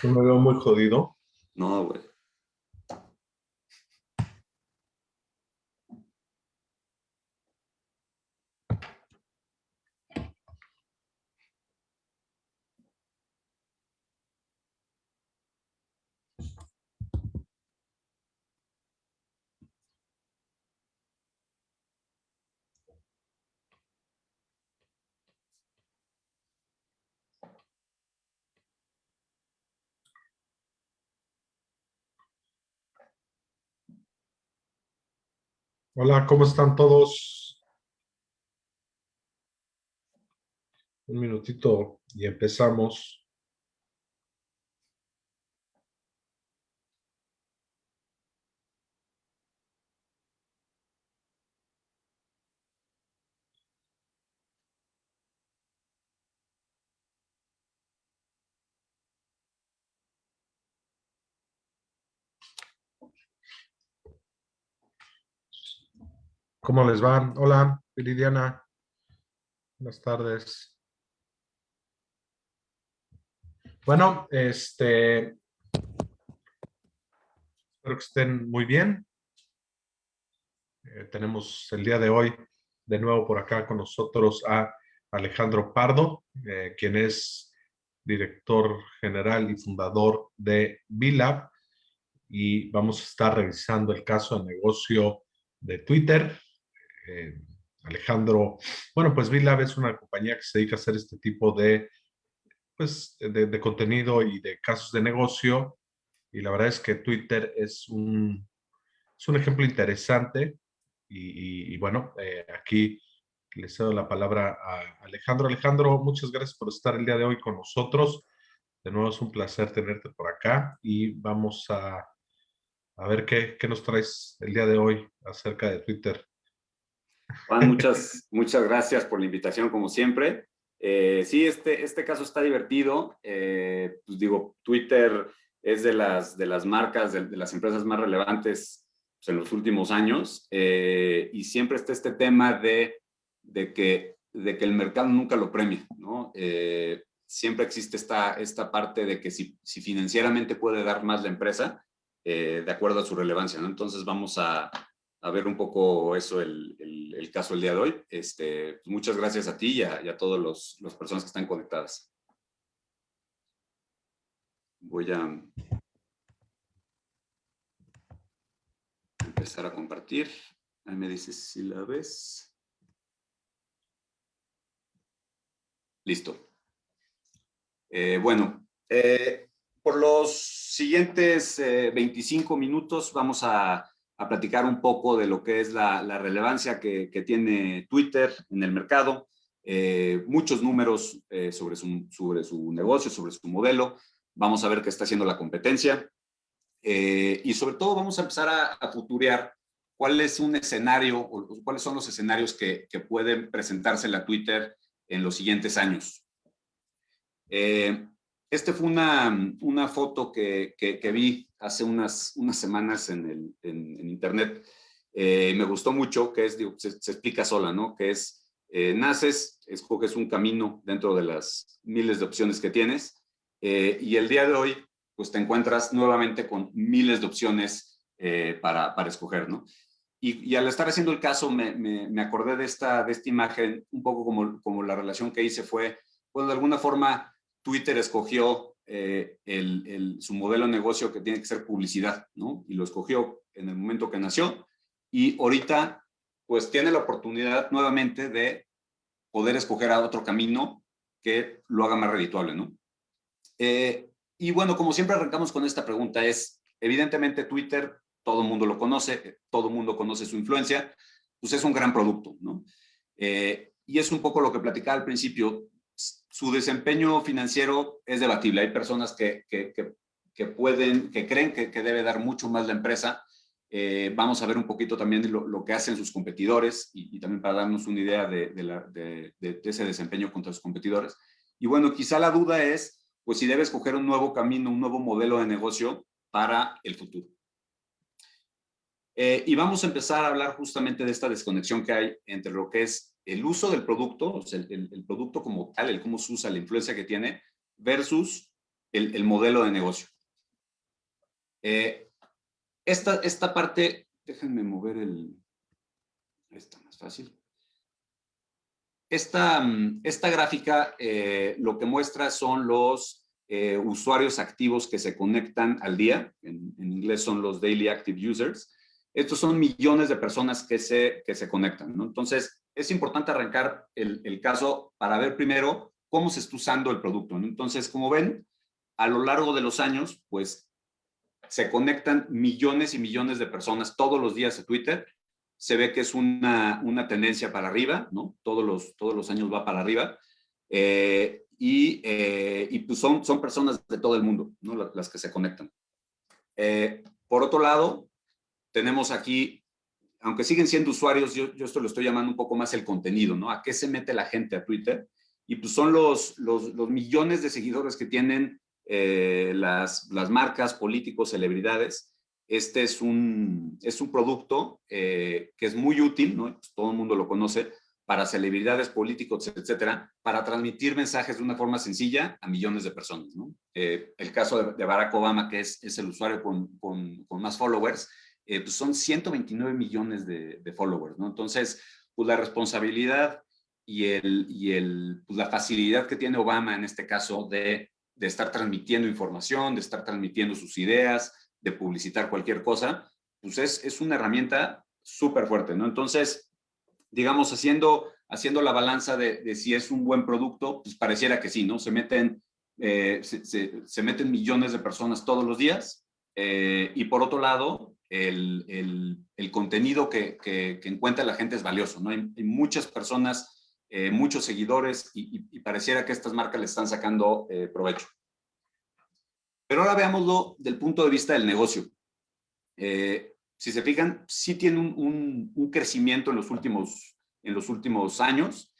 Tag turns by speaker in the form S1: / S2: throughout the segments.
S1: Yo me veo muy jodido.
S2: No, güey.
S1: Hola, ¿cómo están todos? Un minutito y empezamos. ¿Cómo les va? Hola, Viridiana. Buenas tardes. Bueno, espero que estén muy bien. Tenemos el día de hoy de nuevo por acá con nosotros a Alejandro Pardo, quien es director general y fundador de VLab, y vamos a estar revisando el caso de negocio de Twitter. Eh, Alejandro, bueno, pues VLab es una compañía que se dedica a hacer este tipo de, pues, de contenido y de casos de negocio, y la verdad es que Twitter es un ejemplo interesante y bueno, aquí le cedo la palabra a Alejandro. Alejandro, muchas gracias por estar el día de hoy con nosotros. De nuevo es un placer tenerte por acá y vamos a ver qué nos traes el día de hoy acerca de Twitter.
S2: Juan, muchas gracias por la invitación, como siempre. Sí, este caso está divertido. Pues digo, Twitter es de las marcas, de las empresas más relevantes pues, en los últimos años. Y siempre está este tema de que el mercado nunca lo premia, ¿no? Siempre existe esta parte de que si financieramente puede dar más la empresa, de acuerdo a su relevancia, ¿no? Entonces vamos a ver un poco eso, el caso el día de hoy. Pues muchas gracias a ti y a todas las personas que están conectadas. Voy a empezar a compartir. Ahí me dices si la ves. Listo. Bueno, por los siguientes 25 minutos vamos a platicar un poco de lo que es la relevancia que tiene Twitter en el mercado, muchos números sobre su negocio, sobre su modelo. Vamos a ver qué está haciendo la competencia y sobre todo vamos a empezar a futurear cuál es un escenario o cuáles son los escenarios que pueden presentarse en la Twitter en los siguientes años. Este fue una foto que vi hace unas semanas en internet. Me gustó mucho, que es, digo, se explica sola, ¿no? Que es, naces, escoges un camino dentro de las miles de opciones que tienes, y el día de hoy, pues te encuentras nuevamente con miles de opciones para escoger, ¿no? Y al estar haciendo el caso, me acordé de esta imagen, un poco como la relación que hice fue, pues de alguna forma, Twitter escogió su modelo de negocio que tiene que ser publicidad, ¿no? Y lo escogió en el momento que nació y ahorita pues tiene la oportunidad nuevamente de poder escoger a otro camino que lo haga más redituable, ¿no? Y bueno, como siempre arrancamos con esta pregunta, evidentemente Twitter, todo el mundo lo conoce, todo el mundo conoce su influencia, pues es un gran producto, ¿no? Y es un poco lo que platicaba al principio, su desempeño financiero es debatible. Hay personas que creen que debe dar mucho más la empresa. Vamos a ver un poquito también lo que hacen sus competidores y también para darnos una idea de ese desempeño contra sus competidores. Y bueno, quizá la duda es, pues si debe escoger un nuevo camino, un nuevo modelo de negocio para el futuro. Y vamos a empezar a hablar justamente de esta desconexión que hay entre lo que es el uso del producto, o sea, el producto como tal, el cómo se usa, la influencia que tiene, versus el modelo de negocio. Esta parte, déjenme mover está más fácil. Esta gráfica lo que muestra son los usuarios activos que se conectan al día. En inglés son los Daily Active Users. Estos son millones de personas que se conectan, ¿no? Entonces, es importante arrancar el caso para ver primero cómo se está usando el producto, ¿no? Entonces, como ven, a lo largo de los años, pues, se conectan millones y millones de personas todos los días a Twitter. Se ve que es una tendencia para arriba, ¿no? Todos los años va para arriba. Y pues son personas de todo el mundo, ¿no? Las que se conectan. Por otro lado, tenemos aquí, aunque siguen siendo usuarios, yo esto lo estoy llamando un poco más el contenido, ¿no? ¿A qué se mete la gente a Twitter? Y pues son los millones de seguidores que tienen las marcas, políticos, celebridades. Este es un producto que es muy útil, ¿no? Pues todo el mundo lo conoce, para celebridades, políticos, etcétera, para transmitir mensajes de una forma sencilla a millones de personas, ¿no? El caso de Barack Obama, que es el usuario con más followers, pues son 129 millones de followers, ¿no? Entonces, pues la responsabilidad pues la facilidad que tiene Obama en este caso de estar transmitiendo información, de estar transmitiendo sus ideas, de publicitar cualquier cosa, pues es una herramienta súper fuerte, ¿no? Entonces, digamos, haciendo la balanza de si es un buen producto, pues pareciera que sí, ¿no? Se meten millones de personas todos los días, y por otro lado, el contenido que encuentra la gente es valioso, ¿no? Hay muchas personas, muchos seguidores, y pareciera que estas marcas le están sacando provecho. Pero ahora veámoslo del punto de vista del negocio. Si se fijan, sí tiene un crecimiento en los últimos años.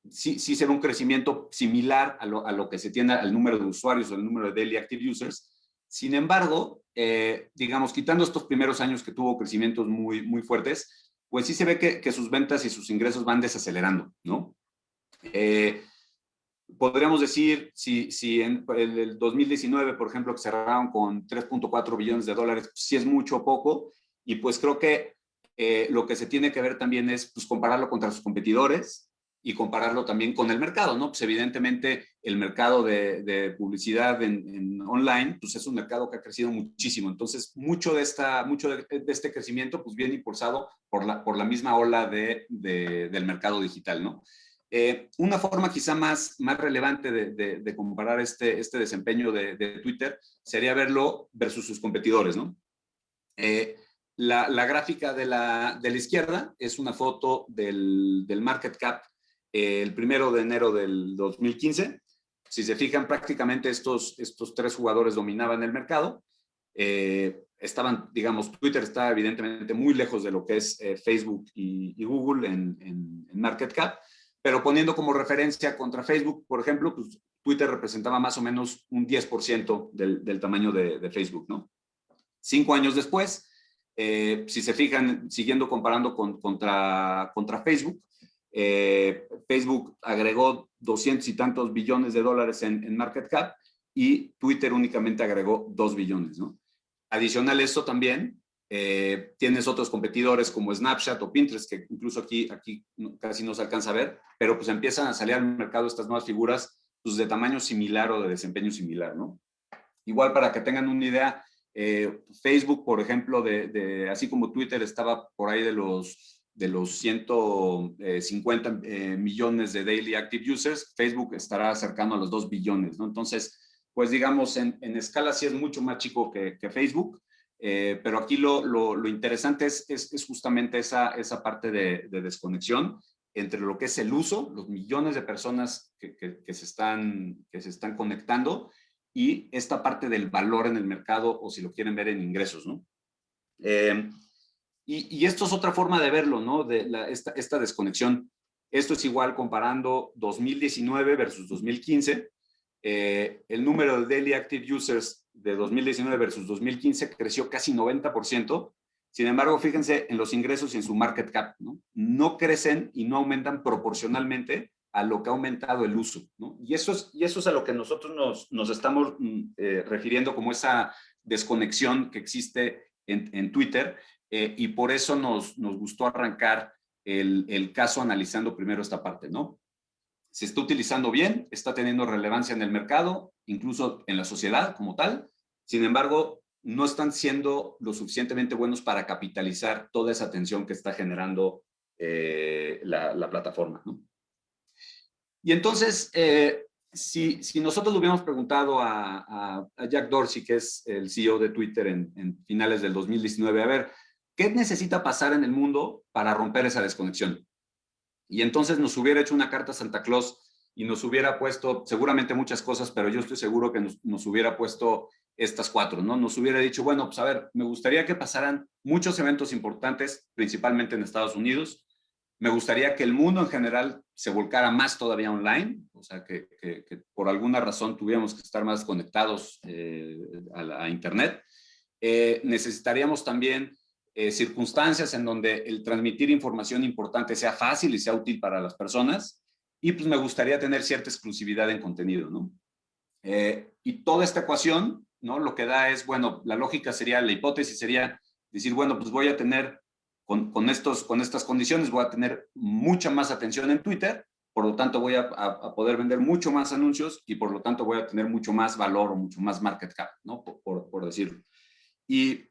S2: Sí se ve un crecimiento similar a lo que se tiene al número de usuarios o al número de Daily Active Users. Sin embargo, digamos, quitando estos primeros años que tuvo crecimientos muy, muy fuertes, pues sí se ve que sus ventas y sus ingresos van desacelerando, ¿no? Podríamos decir, si en el 2019, por ejemplo, que cerraron con 3.4 billones de dólares, sí es mucho o poco, y pues creo que lo que se tiene que ver también es pues, compararlo contra sus competidores y compararlo también con el mercado, ¿no? Pues evidentemente el mercado de publicidad en online, pues es un mercado que ha crecido muchísimo, entonces mucho de este crecimiento pues viene impulsado por la misma ola del mercado digital, ¿no? Una forma quizá más relevante de comparar este desempeño de Twitter sería verlo versus sus competidores, ¿no? La gráfica de la izquierda es una foto del market cap el 1 de enero del 2015. Si se fijan, prácticamente estos tres jugadores dominaban el mercado. Digamos, Twitter está evidentemente muy lejos de lo que es Facebook y Google en market cap. Pero poniendo como referencia contra Facebook, por ejemplo, pues Twitter representaba más o menos un 10% del tamaño de Facebook, ¿no? 5 años después, si se fijan, siguiendo comparando contra Facebook, Facebook agregó 200 y tantos billones de dólares en market cap y Twitter únicamente agregó 2 billones, ¿no? Adicional a eso también, tienes otros competidores como Snapchat o Pinterest, que incluso aquí casi no se alcanza a ver, pero pues empiezan a salir al mercado estas nuevas figuras pues, de tamaño similar o de desempeño similar, ¿no? Igual para que tengan una idea, Facebook, por ejemplo, así como Twitter estaba por ahí de los 150 millones de Daily Active Users, Facebook estará cercano a los 2 billones, ¿no? Entonces, pues digamos, en escala sí es mucho más chico que Facebook, pero aquí lo interesante es justamente esa parte de desconexión entre lo que es el uso, los millones de personas que se están conectando y esta parte del valor en el mercado o si lo quieren ver en ingresos, ¿no? Y esto es otra forma de verlo, ¿no? Esta desconexión. Esto es igual comparando 2019 versus 2015. El número de Daily Active Users de 2019 versus 2015 creció casi 90%. Sin embargo, fíjense en los ingresos y en su market cap, ¿no? No crecen y no aumentan proporcionalmente a lo que ha aumentado el uso, ¿no? Y eso es a lo que nosotros nos estamos refiriendo como esa desconexión que existe en Twitter, y por eso nos gustó arrancar el caso analizando primero esta parte, ¿no? Se está utilizando bien, está teniendo relevancia en el mercado, incluso en la sociedad como tal. Sin embargo, no están siendo lo suficientemente buenos para capitalizar toda esa atención que está generando la plataforma, ¿no? Y entonces, si nosotros le hubiéramos preguntado a Jack Dorsey, que es el CEO de Twitter en finales del 2019, a ver, ¿qué necesita pasar en el mundo para romper esa desconexión? Y entonces nos hubiera hecho una carta a Santa Claus y nos hubiera puesto seguramente muchas cosas, pero yo estoy seguro que nos hubiera puesto estas 4, ¿no? Nos hubiera dicho, bueno, pues a ver, me gustaría que pasaran muchos eventos importantes, principalmente en Estados Unidos. Me gustaría que el mundo en general se volcara más todavía online, o sea, que por alguna razón tuviéramos que estar más conectados a Internet. Necesitaríamos también circunstancias en donde el transmitir información importante sea fácil y sea útil para las personas, y pues me gustaría tener cierta exclusividad en contenido, ¿no? Y toda esta ecuación, ¿no? Lo que da es, bueno, la lógica sería, la hipótesis sería decir, bueno, pues voy a tener, con estas condiciones, voy a tener mucha más atención en Twitter, por lo tanto voy a poder vender mucho más anuncios y por lo tanto voy a tener mucho más valor o mucho más market cap, ¿no? Por decirlo. Y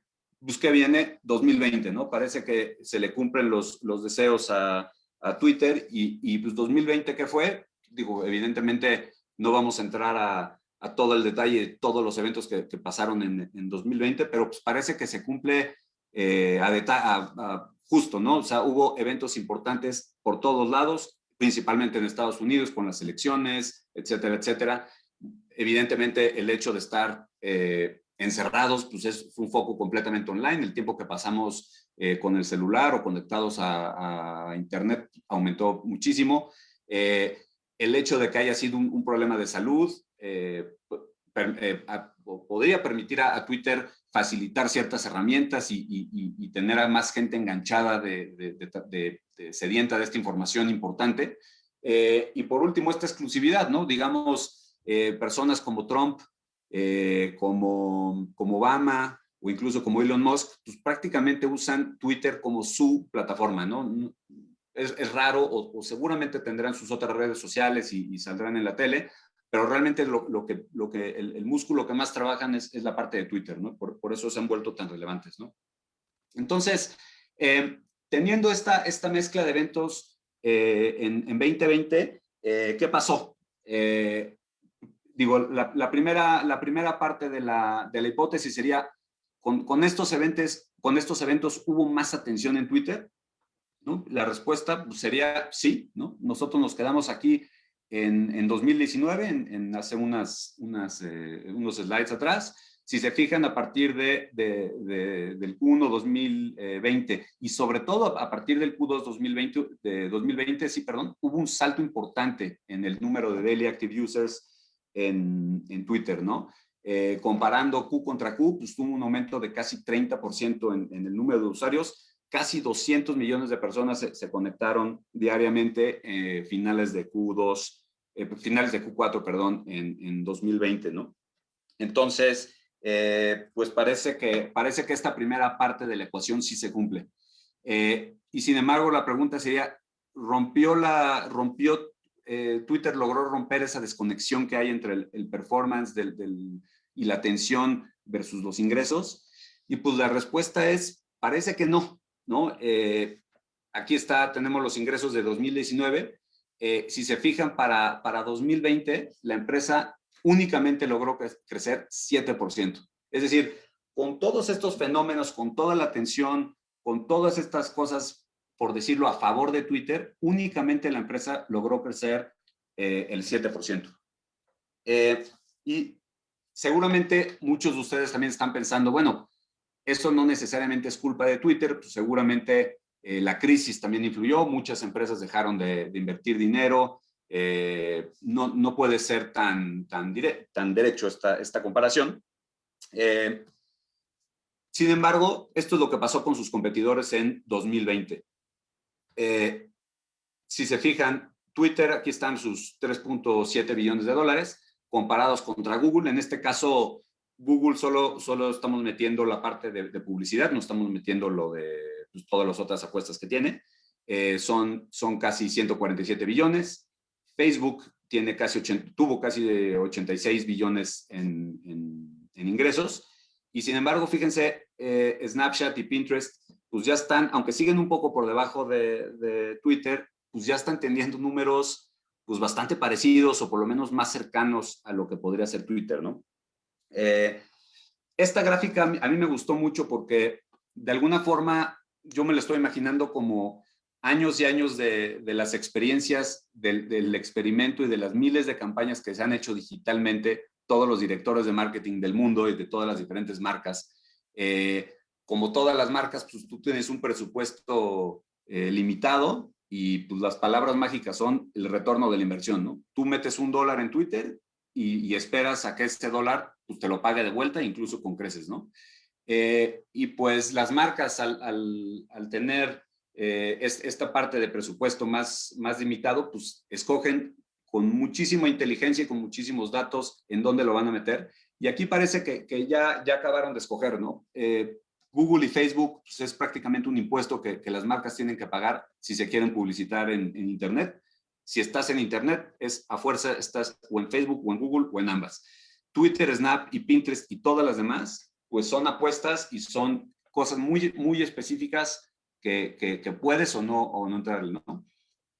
S2: pues que viene 2020, ¿no? Parece que se le cumplen los deseos a Twitter y pues 2020, ¿qué fue? Digo, evidentemente no vamos a entrar a todo el detalle de todos los eventos que pasaron en 2020, pero pues parece que se cumple justo, ¿no? O sea, hubo eventos importantes por todos lados, principalmente en Estados Unidos con las elecciones, etcétera, etcétera. Evidentemente el hecho de estar encerrados, pues fue un foco completamente online. El tiempo que pasamos con el celular o conectados a Internet aumentó muchísimo. El hecho de que haya sido un problema de salud podría permitir a Twitter facilitar ciertas herramientas y tener a más gente enganchada sedienta de esta información importante. Y por último, esta exclusividad, ¿no? Digamos, personas como Trump, como Obama o incluso como Elon Musk, pues prácticamente usan Twitter como su plataforma, ¿no? Es raro o seguramente tendrán sus otras redes sociales y saldrán en la tele, pero realmente lo que el músculo que más trabajan es la parte de Twitter, ¿no? Por eso se han vuelto tan relevantes, ¿no? Entonces, teniendo esta mezcla de eventos en 2020, ¿qué pasó? Digo, la primera parte de la hipótesis sería, con estos eventos hubo más atención en Twitter, ¿no? La respuesta sería sí, ¿no? Nosotros nos quedamos aquí en 2019, hace unos slides atrás. Si se fijan, a partir del Q1 2020 y sobre todo a partir del Q2 2020, sí, perdón, hubo un salto importante en el número de daily active users en Twitter, ¿no? Comparando Q contra Q, pues tuvo un aumento de casi 30% en el número de usuarios. Casi 200 millones de personas se conectaron diariamente finales de Q4, perdón, en 2020, ¿no? Entonces, pues parece que esta primera parte de la ecuación sí se cumple. Y sin embargo, la pregunta sería, Twitter logró romper esa desconexión que hay entre el performance y la atención versus los ingresos? Y pues la respuesta es, parece que no, ¿no? Aquí tenemos los ingresos de 2019. Si se fijan, para 2020, la empresa únicamente logró crecer 7%. Es decir, con todos estos fenómenos, con toda la atención, con todas estas cosas, por decirlo, a favor de Twitter, únicamente la empresa logró crecer el 7%. Y seguramente muchos de ustedes también están pensando, bueno, eso no necesariamente es culpa de Twitter, pues seguramente la crisis también influyó, muchas empresas dejaron de invertir dinero, no puede ser tan derecho esta comparación. Sin embargo, esto es lo que pasó con sus competidores en 2020. Si se fijan, Twitter, aquí están sus 3.7 billones de dólares, comparados contra Google. En este caso, Google solo estamos metiendo la parte de publicidad, no estamos metiendo lo de pues, todas las otras apuestas que tiene. Son casi 147 billones. Facebook tiene tuvo casi de 86 billones en ingresos. Y sin embargo, fíjense, Snapchat y Pinterest, pues ya están, aunque siguen un poco por debajo de Twitter, pues ya están teniendo números pues bastante parecidos o por lo menos más cercanos a lo que podría ser Twitter, ¿no? Esta gráfica a mí me gustó mucho porque de alguna forma yo me la estoy imaginando como años y años de las experiencias del experimento y de las miles de campañas que se han hecho digitalmente todos los directores de marketing del mundo y de todas las diferentes marcas. Como todas las marcas, pues tú tienes un presupuesto limitado y pues las palabras mágicas son el retorno de la inversión, ¿no? Tú metes $1 en Twitter y esperas a que este dólar pues, te lo pague de vuelta, incluso con creces, ¿no? Y pues las marcas al tener esta parte de presupuesto más limitado, pues escogen con muchísima inteligencia y con muchísimos datos en dónde lo van a meter. Y aquí parece que ya acabaron de escoger, ¿no? Google y Facebook pues es prácticamente un impuesto que las marcas tienen que pagar si se quieren publicitar en Internet. Si estás en Internet, es a fuerza, estás o en Facebook o en Google o en ambas. Twitter, Snap y Pinterest y todas las demás, pues son apuestas y son cosas muy específicas que puedes o no entrarle, ¿no?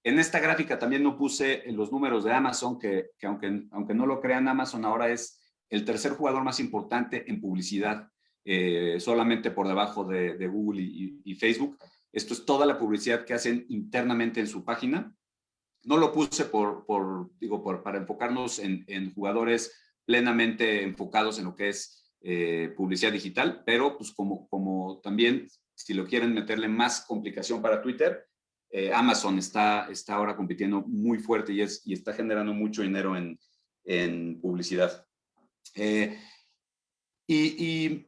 S2: En esta gráfica también no puse los números de Amazon, que aunque no lo crean, Amazon ahora es el tercer jugador más importante en publicidad, solamente por debajo de Google y Facebook. Esto es toda la publicidad que hacen internamente en su página. No lo puse para enfocarnos en jugadores plenamente enfocados en lo que es publicidad digital, pero pues como también, si lo quieren meterle más complicación para Twitter, Amazon está ahora compitiendo muy fuerte y está generando mucho dinero en publicidad. Y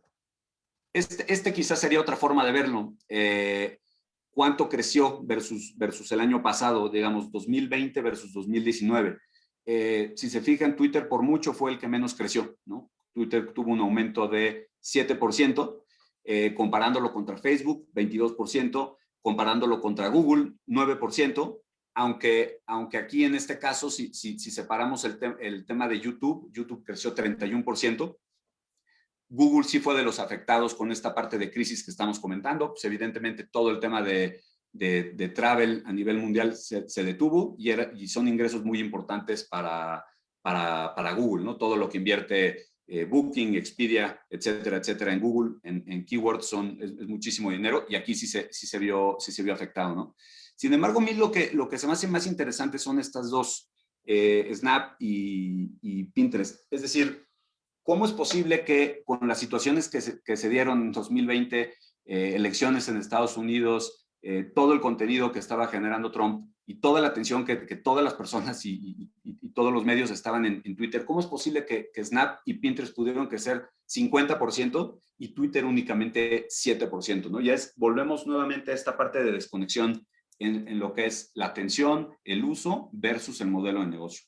S2: este quizás sería otra forma de verlo. ¿Cuánto creció versus el año pasado, digamos, 2020 versus 2019? Si se fijan, Twitter por mucho fue el que menos creció, ¿no? Twitter tuvo un aumento de 7%, comparándolo contra Facebook, 22%, comparándolo contra Google, 9%, aunque aquí en este caso, si separamos el tema de YouTube creció 31%. Google sí fue de los afectados con esta parte de crisis que estamos comentando. Pues evidentemente todo el tema de travel a nivel mundial se detuvo y son ingresos muy importantes para Google, ¿no? Todo lo que invierte Booking, Expedia, etcétera, en Google, en keywords es muchísimo dinero y aquí sí se vio afectado, ¿no? Sin embargo, a mí lo que se me hace más interesante son estas dos, Snap y Pinterest. Es decir, ¿cómo es posible que con las situaciones que se dieron en 2020, elecciones en Estados Unidos, todo el contenido que estaba generando Trump y toda la atención que todas las personas y todos los medios estaban en Twitter, ¿cómo es posible que Snap y Pinterest pudieron crecer 50% y Twitter únicamente 7%? ¿No? Volvemos nuevamente a esta parte de desconexión en lo que es la atención, el uso versus el modelo de negocio.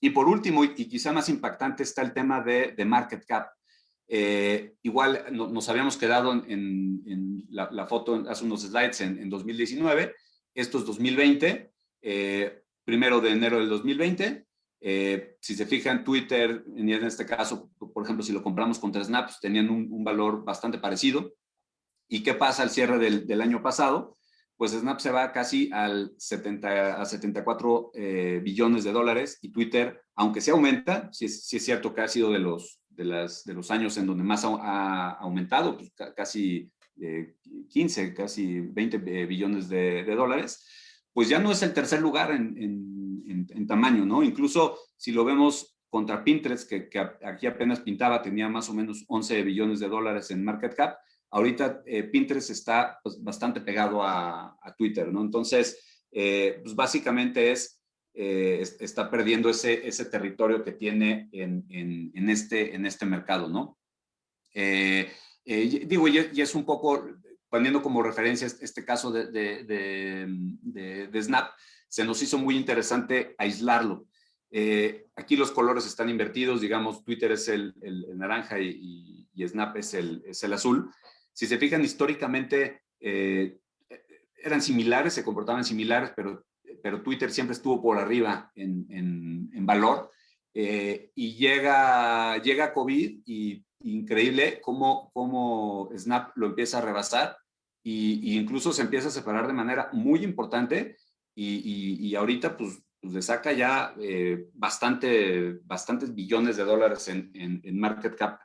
S2: Y por último, y quizá más impactante, está el tema de market cap. Igual nos habíamos quedado en la foto hace unos slides en 2019. Esto es 2020, 1 de enero del 2020. Si se fijan, Twitter, en este caso, por ejemplo, si lo compramos contra Snap, pues tenían un valor bastante parecido. ¿Y qué pasa al cierre del año pasado? Pues Snap se va casi a 74 billones de dólares y Twitter, aunque se aumenta, sí es cierto que ha sido de los años en donde más ha aumentado, pues casi 15, casi 20 billones de dólares, pues ya no es el tercer lugar en tamaño, ¿no? Incluso si lo vemos contra Pinterest, que aquí apenas pintaba, tenía más o menos 11 billones de dólares en market cap. Ahorita Pinterest está pues, bastante pegado a Twitter, ¿no? Entonces, pues básicamente está perdiendo ese territorio que tiene en este mercado, ¿no? Digo, y es un poco, poniendo como referencia este caso de Snap, se nos hizo muy interesante aislarlo. Aquí los colores están invertidos, digamos, Twitter es el naranja y Snap es el azul. Si se fijan, históricamente eran similares, se comportaban similares, pero Twitter siempre estuvo por arriba en valor. Y llega COVID y increíble cómo Snap lo empieza a rebasar y incluso se empieza a separar de manera muy importante y ahorita pues le saca ya bastantes billones de dólares en market cap.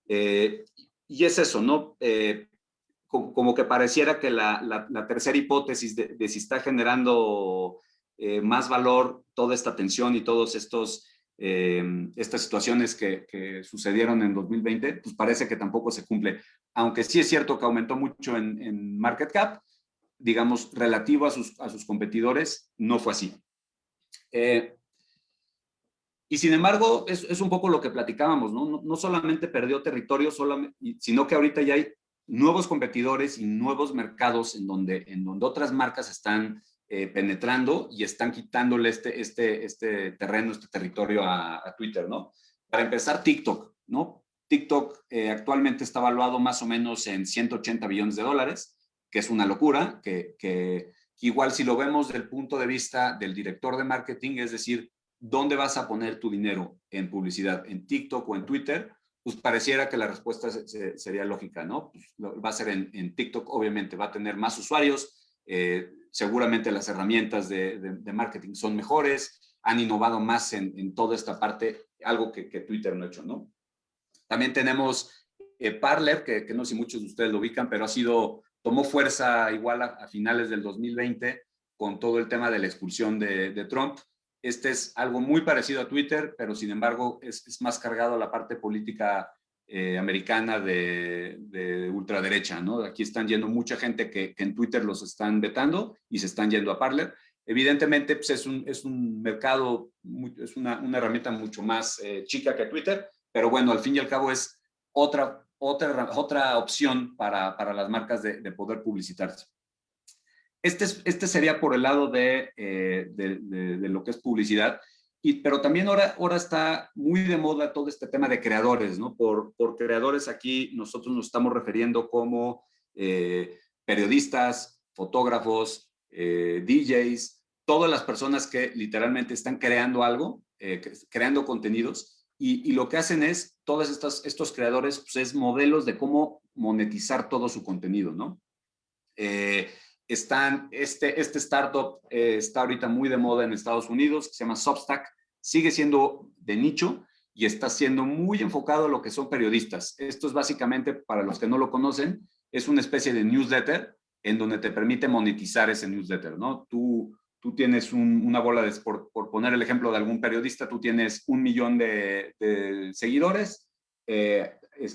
S2: Y es eso, ¿no? Como que pareciera que la tercera hipótesis de si está generando más valor toda esta tensión y todos estas situaciones que sucedieron en 2020, pues parece que tampoco se cumple. Aunque sí es cierto que aumentó mucho en market cap, digamos, relativo a sus competidores, no fue así. Y sin embargo, es un poco lo que platicábamos, ¿no? No solamente perdió territorio, sino que ahorita ya hay nuevos competidores y nuevos mercados en donde otras marcas están penetrando y están quitándole este terreno, este territorio a Twitter, ¿no? Para empezar, TikTok, ¿no? TikTok actualmente está valuado más o menos en 180 billones de dólares, que es una locura, que igual si lo vemos del punto de vista del director de marketing, es decir, ¿dónde vas a poner tu dinero? ¿En publicidad? ¿En TikTok o en Twitter? Pues pareciera que la respuesta sería lógica, ¿no? Pues va a ser en TikTok, obviamente, va a tener más usuarios, seguramente las herramientas de marketing son mejores, han innovado más en toda esta parte, algo que Twitter no ha hecho, ¿no? También tenemos Parler, que no sé si muchos de ustedes lo ubican, pero tomó fuerza igual a finales del 2020 con todo el tema de la expulsión de Trump. Este es algo muy parecido a Twitter, pero sin embargo es más cargado a la parte política americana de ultraderecha, ¿no? Aquí están yendo mucha gente que en Twitter los están vetando y se están yendo a Parler. Evidentemente, pues es un mercado, es una herramienta mucho más chica que Twitter, pero bueno, al fin y al cabo es otra opción para las marcas de poder publicitarse. Este sería por el lado de lo que es publicidad, pero también ahora está muy de moda todo este tema de creadores, ¿no? Por creadores aquí nosotros nos estamos refiriendo como periodistas, fotógrafos, DJs, todas las personas que literalmente están creando algo, creando contenidos, y lo que hacen es, todos estos creadores, pues es modelos de cómo monetizar todo su contenido, ¿no? Este startup está ahorita muy de moda en Estados Unidos, que se llama Substack, sigue siendo de nicho y está siendo muy enfocado a lo que son periodistas. Esto es básicamente, para los que no lo conocen, es una especie de newsletter en donde te permite monetizar ese newsletter, ¿no? Tú tienes una bola por poner el ejemplo de algún periodista, tú tienes 1 millón de seguidores,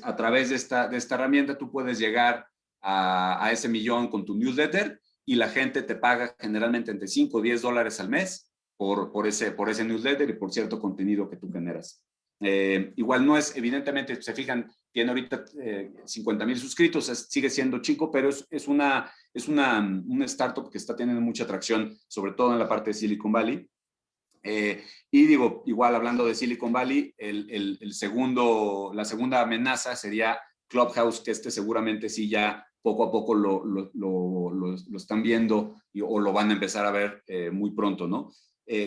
S2: a través de esta herramienta tú puedes llegar a ese millón con tu newsletter y la gente te paga generalmente entre 5 o 10 dólares al mes por ese newsletter y por cierto contenido que tú generas. Igual no es, evidentemente, se fijan, tiene ahorita 50,000 suscritos, sigue siendo chico, pero es una startup que está teniendo mucha atracción, sobre todo en la parte de Silicon Valley. Y digo, igual hablando de Silicon Valley, la segunda amenaza sería Clubhouse, que seguramente sí ya poco a poco lo están viendo o lo van a empezar a ver muy pronto, ¿no?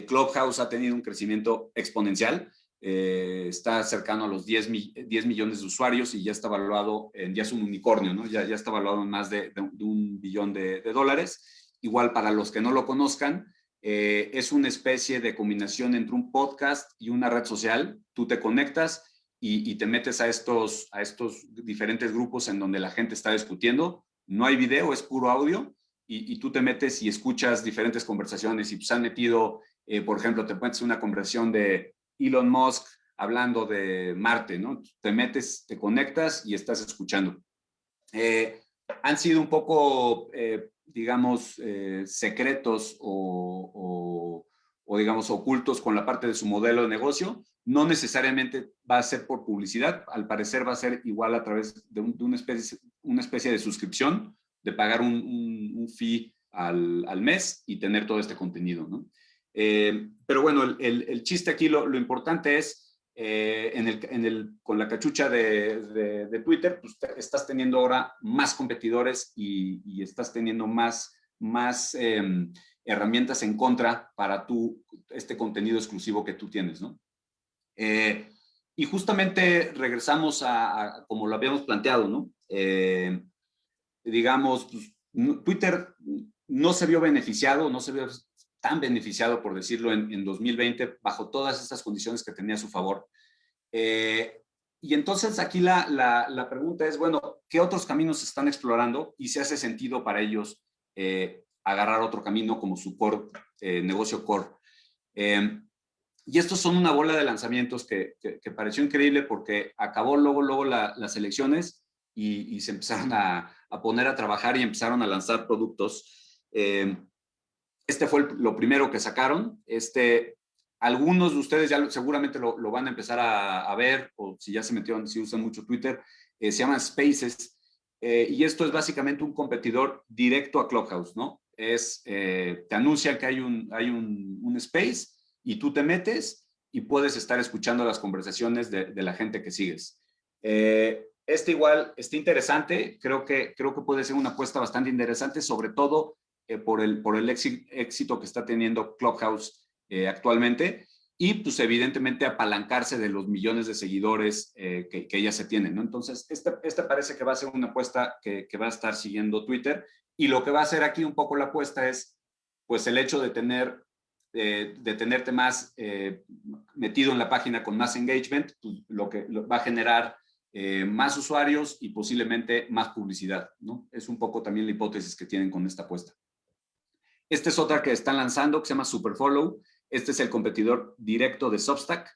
S2: Clubhouse ha tenido un crecimiento exponencial, está cercano a los 10 millones de usuarios y ya está valuado, ya es un unicornio, ¿no? Ya está valuado en más de 1 billón de dólares. Igual para los que no lo conozcan, es una especie de combinación entre un podcast y una red social. Tú te conectas y te metes a estos diferentes grupos en donde la gente está discutiendo. No hay video, es puro audio y tú te metes y escuchas diferentes conversaciones y pues han metido, por ejemplo, te metes una conversación de Elon Musk hablando de Marte, ¿no? Te metes, te conectas y estás escuchando. Han sido un poco, digamos, secretos o digamos ocultos con la parte de su modelo de negocio. No necesariamente va a ser por publicidad, al parecer va a ser igual a través de una especie de suscripción, pagar un fee al mes y tener todo este contenido, ¿no? Pero bueno, el chiste aquí, lo importante es, con la cachucha de Twitter, pues estás teniendo ahora más competidores y estás teniendo más herramientas en contra para este contenido exclusivo que tú tienes, ¿no? Y justamente regresamos a como lo habíamos planteado, ¿no? Digamos, pues, Twitter no se vio beneficiado, no se vio tan beneficiado, por decirlo, en 2020, bajo todas estas condiciones que tenía a su favor. Y entonces aquí la pregunta es, bueno, ¿qué otros caminos se están explorando? Y si hace sentido para ellos agarrar otro camino como su negocio core. Y estos son una bola de lanzamientos que pareció increíble porque acabó luego las elecciones y se empezaron a poner a trabajar y empezaron a lanzar productos. Este fue lo primero que sacaron. Algunos de ustedes ya seguramente lo van a empezar a ver, o si ya se metieron, si usan mucho Twitter, se llama Spaces. Y esto es básicamente un competidor directo a Clubhouse, ¿no? Te anuncia que hay un space y tú te metes y puedes estar escuchando las conversaciones de la gente que sigues. Igual está interesante, creo que puede ser una apuesta bastante interesante, sobre todo por el éxito que está teniendo Clubhouse actualmente y pues evidentemente apalancarse de los millones de seguidores que ya se tienen, ¿no? Entonces, parece que va a ser una apuesta que va a estar siguiendo Twitter y lo que va a hacer aquí un poco la apuesta es pues el hecho de tenerte más metido en la página con más engagement, pues, lo que va a generar más usuarios y posiblemente más publicidad, ¿no? Es un poco también la hipótesis que tienen con esta apuesta. Esta es otra que están lanzando que se llama Superfollow. Este es el competidor directo de Substack.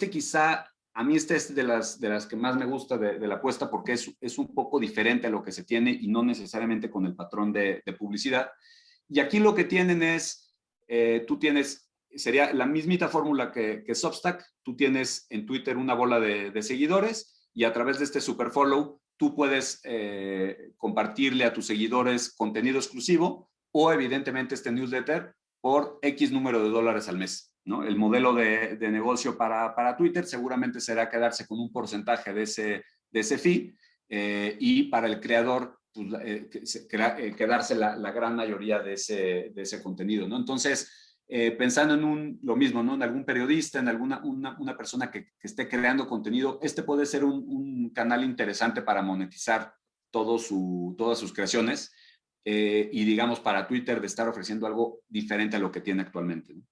S2: Quizá, a mí es de las que más me gusta de la apuesta porque es un poco diferente a lo que se tiene y no necesariamente con el patrón de publicidad. Y aquí lo que tienen es, sería la mismita fórmula que Substack. Tú tienes en Twitter una bola de seguidores y a través de este Superfollow tú puedes compartirle a tus seguidores contenido exclusivo o evidentemente este newsletter por X número de dólares al mes, ¿no? El modelo de negocio para Twitter seguramente será quedarse con un porcentaje de ese fee y para el creador pues, quedarse la gran mayoría de ese contenido, ¿no? Entonces, pensando en lo mismo, ¿no? En algún periodista, en una persona que esté creando contenido, puede ser un canal interesante para monetizar todas sus creaciones. Y digamos para Twitter de estar ofreciendo algo diferente a lo que tiene actualmente, ¿no?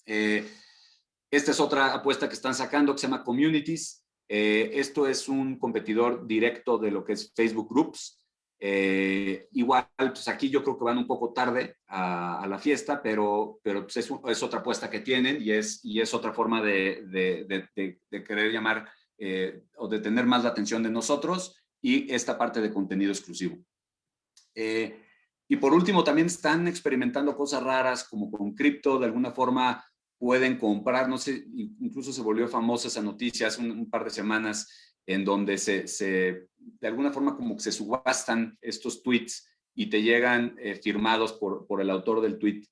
S2: Esta es otra apuesta que están sacando que se llama Communities. Esto es un competidor directo de lo que es Facebook Groups. Igual, pues aquí yo creo que van un poco tarde a la fiesta, pero pues es otra apuesta que tienen y es otra forma de querer llamar o de tener más la atención de nosotros y esta parte de contenido exclusivo. Y por último, también están experimentando cosas raras, como con cripto, de alguna forma pueden comprar, no sé, incluso se volvió famosa esa noticia hace un par de semanas, en donde de alguna forma como que se subastan estos tweets y te llegan firmados por el autor del tweet.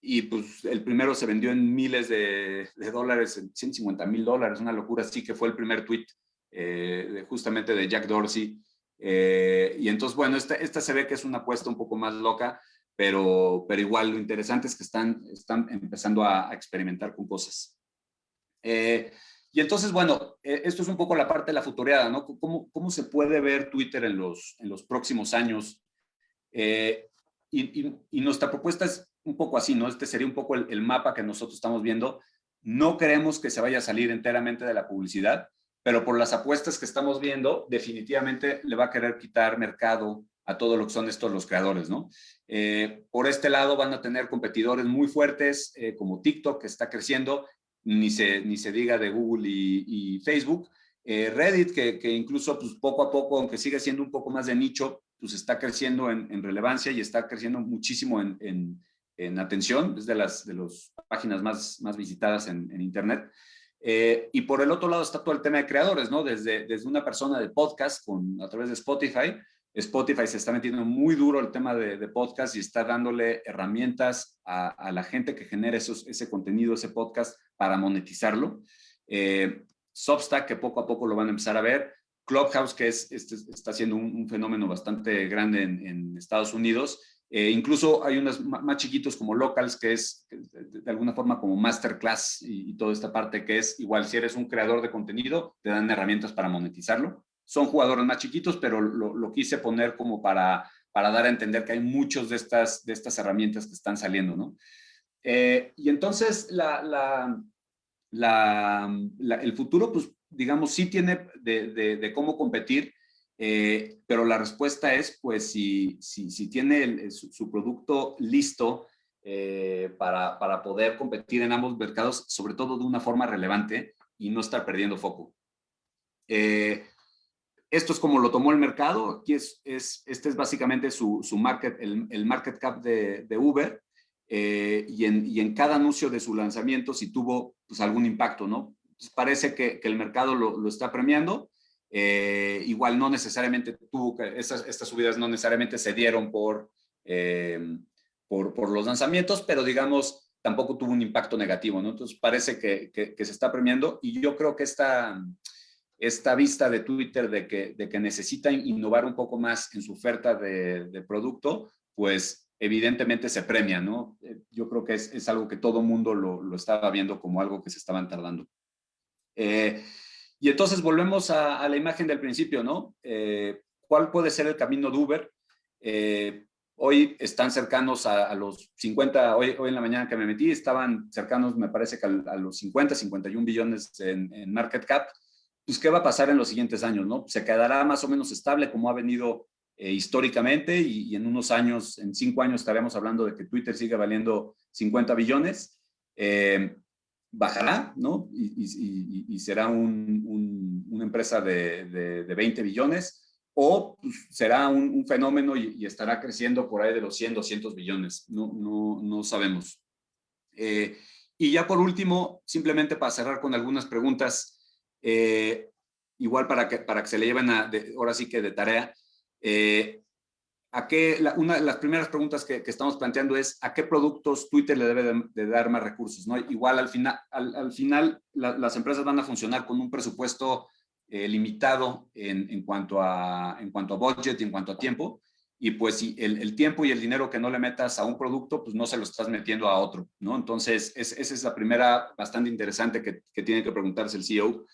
S2: Y pues el primero se vendió en miles de dólares, en $150,000, una locura así, que fue el primer tweet justamente de Jack Dorsey. Y entonces, bueno, esta se ve que es una apuesta un poco más loca, pero igual lo interesante es que están empezando a experimentar con cosas. Y entonces, bueno, esto es un poco la parte de la futureada, ¿no? ¿Cómo se puede ver Twitter en los próximos años? Y nuestra propuesta es un poco así, ¿no? Este sería un poco el mapa que nosotros estamos viendo. No queremos que se vaya a salir enteramente de la publicidad, pero por las apuestas que estamos viendo, definitivamente le va a querer quitar mercado a todo lo que son los creadores, ¿no? Por este lado van a tener competidores muy fuertes, como TikTok, que está creciendo, ni se diga de Google y Facebook. Reddit, que incluso pues, poco a poco, aunque sigue siendo un poco más de nicho, pues está creciendo en relevancia y está creciendo muchísimo en atención. Es de las páginas más visitadas en Internet. Y por el otro lado está todo el tema de creadores, ¿no? Desde una persona de podcast a través de Spotify. Spotify se está metiendo muy duro el tema de podcast y está dándole herramientas a la gente que genera ese contenido, ese podcast, para monetizarlo. Substack, que poco a poco lo van a empezar a ver. Clubhouse, que está siendo un fenómeno bastante grande en Estados Unidos. Incluso hay unos más chiquitos como Locals, que es de alguna forma como Masterclass y toda esta parte que es igual, si eres un creador de contenido, te dan herramientas para monetizarlo. Son jugadores más chiquitos, pero lo quise poner como para dar a entender que hay muchos de estas herramientas que están saliendo, ¿no? Y entonces el futuro, pues digamos, sí tiene de cómo competir, pero la respuesta es, pues, si tiene su producto listo para poder competir en ambos mercados, sobre todo de una forma relevante y no estar perdiendo foco. Esto es como lo tomó el mercado. Aquí este es básicamente el market cap de Uber. Y en cada anuncio de su lanzamiento sí tuvo pues, algún impacto, ¿no? Pues parece que el mercado lo está premiando. Igual no necesariamente estas subidas no necesariamente se dieron por los lanzamientos, pero digamos tampoco tuvo un impacto negativo, ¿no? Entonces parece que se está premiando y yo creo que esta vista de Twitter de que necesitan innovar un poco más en su oferta de producto, pues evidentemente se premia, ¿no? Yo creo que es algo que todo mundo lo estaba viendo como algo que se estaban tardando. Y entonces volvemos a la imagen del principio, ¿no? ¿Cuál puede ser el camino de Uber? Hoy están cercanos a los 50, hoy en la mañana que me metí, estaban cercanos, me parece que a los 50, 51 billones en market cap. Pues, ¿qué va a pasar en los siguientes años, no? Se quedará más o menos estable como ha venido históricamente y en unos años, en 5 años estaremos hablando de que Twitter sigue valiendo 50 billones. Bajará, ¿no? Y será una empresa de 20 billones o pues, será un fenómeno y estará creciendo por ahí de los 100, 200 billones. No sabemos. Y ya por último, simplemente para cerrar con algunas preguntas, igual para que se le lleven ahora sí que de tarea, una de las primeras preguntas que estamos planteando es ¿a qué productos Twitter le debe de dar más recursos? ¿No? Igual al final las empresas van a funcionar con un presupuesto limitado en cuanto a budget y en cuanto a tiempo. Y pues si el tiempo y el dinero que no le metas a un producto, pues no se lo estás metiendo a otro, ¿no? Entonces, esa es la primera bastante interesante que tiene que preguntarse el CEO.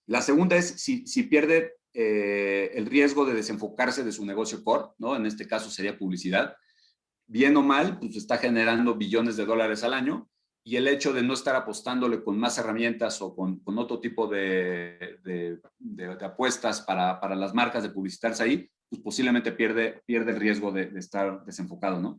S2: La segunda es si pierde el riesgo de desenfocarse de su negocio core, ¿no? En este caso sería publicidad. Bien o mal, pues está generando billones de dólares al año y el hecho de no estar apostándole con más herramientas o con otro tipo de apuestas para las marcas de publicitarse ahí, pues posiblemente pierde el riesgo de estar desenfocado, ¿no?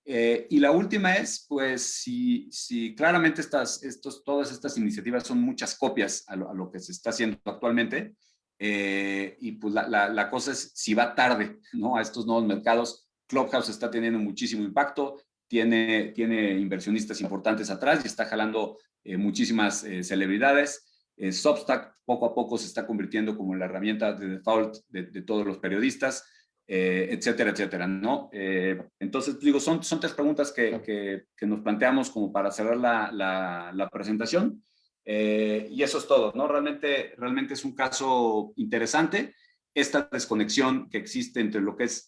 S2: Y la última es, pues, si claramente todas estas iniciativas son muchas copias a lo que se está haciendo actualmente, y pues la cosa es si va tarde, ¿no? A estos nuevos mercados. Clubhouse está teniendo muchísimo impacto, tiene inversionistas importantes atrás y está jalando muchísimas celebridades. Substack poco a poco se está convirtiendo como la herramienta de default de todos los periodistas. Etcétera, etcétera, ¿no? Entonces, digo, son 3 preguntas que nos planteamos como para cerrar la presentación. Y eso es todo, ¿no? Realmente es un caso interesante. Esta desconexión que existe entre lo que es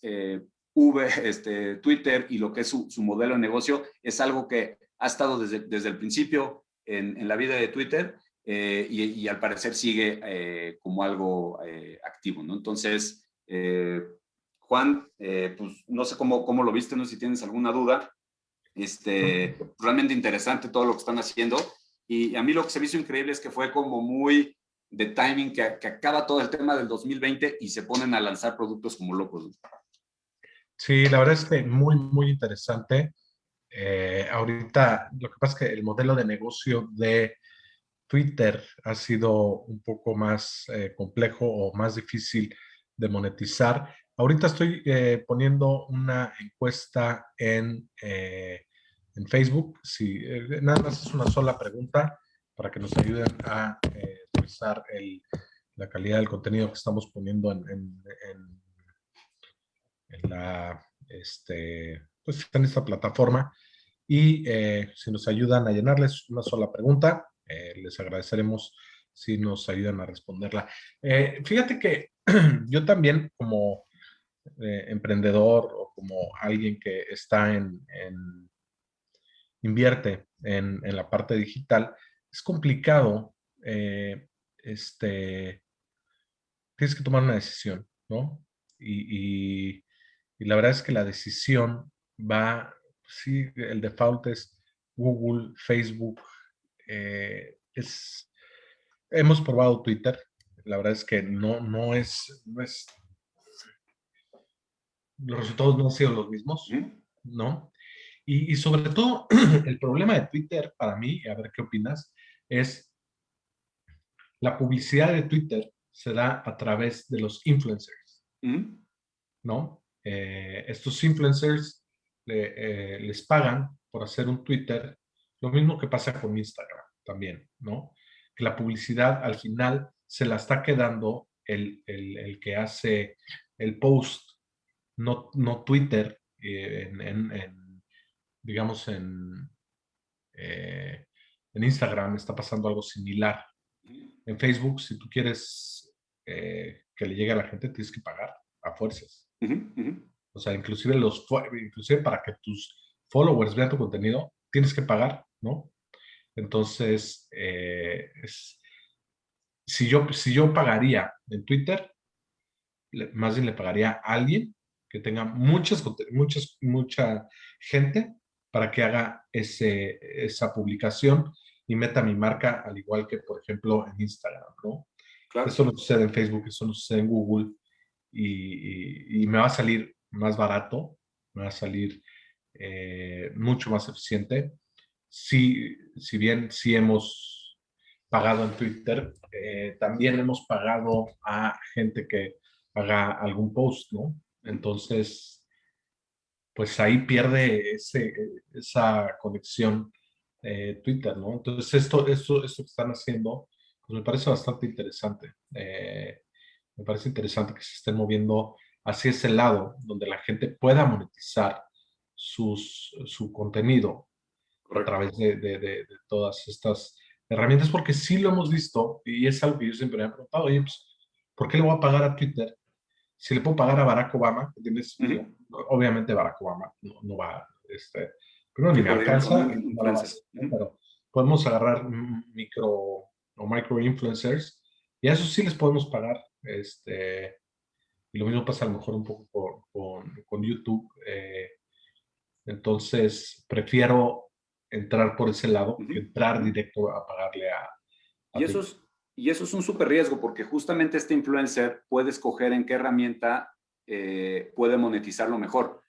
S2: Twitter y lo que es su modelo de negocio es algo que ha estado desde el principio en la vida de Twitter y al parecer sigue como algo activo, ¿no? Entonces, Juan, pues no sé cómo lo viste, no sé si tienes alguna duda. Realmente interesante todo lo que están haciendo. Y a mí lo que se me hizo increíble es que fue como muy de timing, que acaba todo el tema del 2020 y se ponen a lanzar productos como locos.
S1: Sí, la verdad es que muy, muy interesante. Ahorita lo que pasa es que el modelo de negocio de Twitter ha sido un poco más complejo o más difícil de monetizar. Ahorita estoy poniendo una encuesta en Facebook. Si, nada más es una sola pregunta para que nos ayuden a revisar la calidad del contenido que estamos poniendo pues, en esta plataforma. Y si nos ayudan a llenarles una sola pregunta, les agradeceremos si nos ayudan a responderla. Fíjate que yo también como emprendedor o como alguien que está invierte en la parte digital, es complicado. Tienes que tomar una decisión, ¿no? Y, y- y la verdad es que la decisión va, sí, el default es Google, Facebook, hemos probado Twitter, la verdad es que no es, los resultados no han sido los mismos, ¿no? Y sobre todo, el problema de Twitter para mí, a ver qué opinas, es la publicidad de Twitter se da a través de los influencers, ¿no? Estos influencers les pagan por hacer un Twitter, lo mismo que pasa con Instagram también, ¿no? Que la publicidad al final se la está quedando el que hace el post, no Twitter, digamos, eh, en Instagram está pasando algo similar. En Facebook, si tú quieres que le llegue a la gente, tienes que pagar a fuerzas. O sea, inclusive para que tus followers vean tu contenido, tienes que pagar, ¿no? Entonces, si yo pagaría en Twitter, más bien le pagaría a alguien que tenga mucha gente para que haga esa publicación y meta mi marca, al igual que, por ejemplo, en Instagram, ¿no?
S2: Claro.
S1: Eso no sucede en Facebook, eso no sucede en Google y me va a salir más barato, me va a salir mucho más eficiente. Si bien sí hemos pagado en Twitter, también hemos pagado a gente que haga algún post, ¿no? Entonces, pues ahí pierde esa conexión Twitter, ¿no? Entonces, esto que están haciendo, pues me parece bastante interesante. Me parece interesante que se estén moviendo hacia ese lado, donde la gente pueda monetizar su contenido a
S2: Correcto.
S1: través de todas estas herramientas, porque sí lo hemos visto, y es algo que yo siempre me he preguntado, oye, pues, ¿por qué le voy a pagar a Twitter si le puedo pagar a Barack Obama? Digo, obviamente Barack Obama no va, primero ni
S2: Sí,
S1: me
S2: pero digamos, son
S1: alcanza, no lo va a
S2: influencers.
S1: hacer, ¿no? Pero podemos agarrar micro influencers y a esos sí les podemos pagar, y lo mismo pasa a lo mejor un poco con YouTube. Entonces, prefiero entrar por ese lado que entrar directo a pagarle
S2: Y
S1: a
S2: eso
S1: Twitter.
S2: es, y eso es un súper riesgo porque justamente este influencer puede escoger en qué herramienta puede monetizarlo mejor.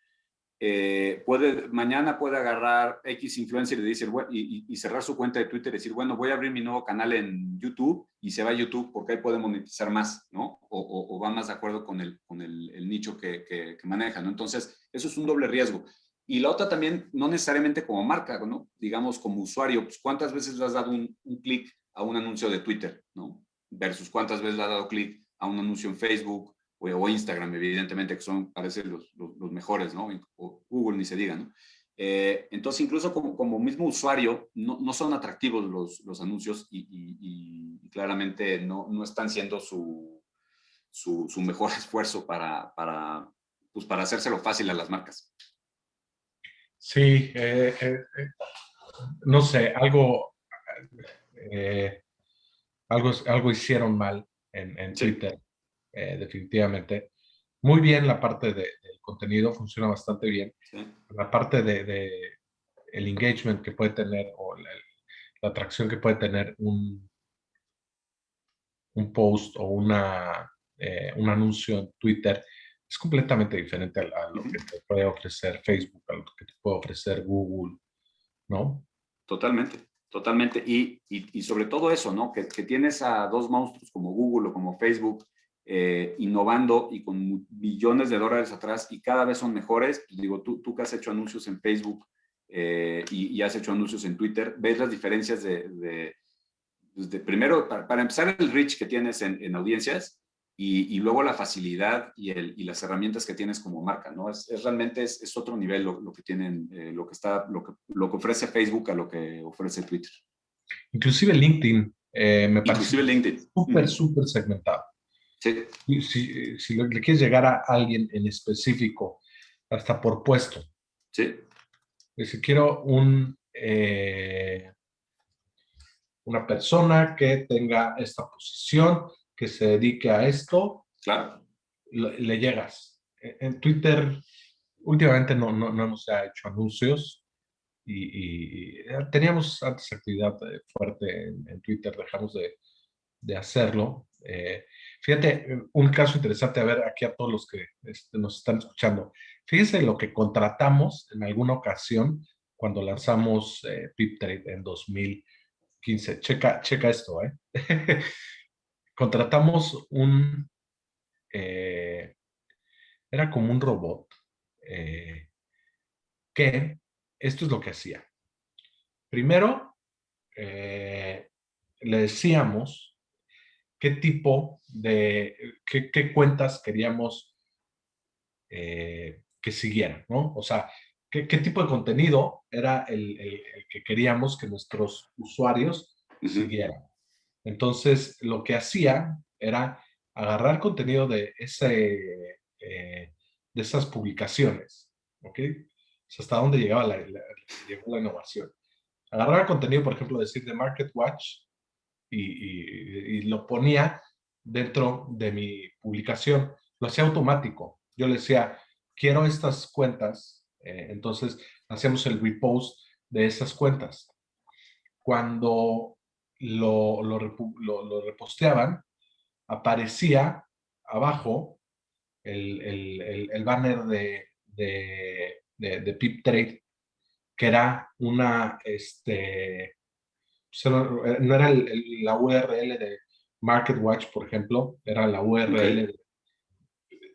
S2: Mañana puede agarrar X influencer y decir, y cerrar su cuenta de Twitter y decir, bueno, voy a abrir mi nuevo canal en YouTube y se va a YouTube porque ahí puede monetizar más, ¿no? O va más de acuerdo con el nicho que maneja, ¿no? Entonces, eso es un doble riesgo. Y la otra también, no necesariamente como marca, ¿no? Digamos, como usuario, pues cuántas veces le has dado un clic a un anuncio de Twitter, ¿no? Versus cuántas veces le has dado clic a un anuncio en Facebook o Instagram, evidentemente, que son, parece, los mejores, ¿no? O Google, ni se diga, ¿no? Entonces, incluso como mismo usuario, no son atractivos los anuncios y claramente no están siendo su mejor esfuerzo pues para hacérselo fácil a las marcas.
S1: Sí, no sé, eh, algo hicieron mal en
S2: Sí.
S1: Twitter, definitivamente. Muy bien la parte del contenido, funciona bastante bien.
S2: Sí.
S1: La parte de el engagement que puede tener o la atracción que puede tener un post o un anuncio en Twitter es completamente diferente a lo que te puede ofrecer Facebook, a lo que te puede ofrecer Google, ¿no?
S2: Totalmente, totalmente. Y sobre todo eso, ¿no? Que tienes a dos monstruos como Google o como Facebook innovando y con billones de dólares atrás y cada vez son mejores. Pues digo, tú que has hecho anuncios en Facebook y has hecho anuncios en Twitter, ves las diferencias primero, para empezar, el reach que tienes en audiencias y luego la facilidad y las herramientas que tienes como marca, ¿no? Realmente es otro nivel lo que tienen, lo que ofrece Facebook a lo que ofrece Twitter.
S1: Inclusive LinkedIn me parece
S2: Inclusive LinkedIn.
S1: súper segmentado.
S2: Sí.
S1: Si le quieres llegar a alguien en específico, hasta por puesto.
S2: Sí.
S1: Si quiero una persona que tenga esta posición, que se dedique a esto,
S2: claro,
S1: le llegas. En Twitter, últimamente no hemos hecho anuncios y teníamos antes actividad fuerte en Twitter, dejamos de hacerlo. Fíjate, un caso interesante, a ver, aquí a todos los que nos están escuchando. Fíjense lo que contratamos en alguna ocasión cuando lanzamos PipTrade en 2015. Checa esto, ¿eh? Contratamos eh, era como un robot, eh, que esto es lo que hacía. Primero, le decíamos qué cuentas queríamos que siguieran, ¿no? O sea, qué tipo de contenido era el que queríamos que nuestros usuarios siguieran. Entonces, lo que hacía era agarrar contenido de esas publicaciones, ¿ok? O sea, hasta dónde llegó la innovación. Agarrar contenido, por ejemplo, decir de MarketWatch y lo ponía dentro de mi publicación. Lo hacía automático. Yo le decía, quiero estas cuentas, entonces hacíamos el repost de esas cuentas. Cuando lo reposteaban, aparecía abajo el banner de PipTrade, que era no era la URL de MarketWatch, por ejemplo, era la URL de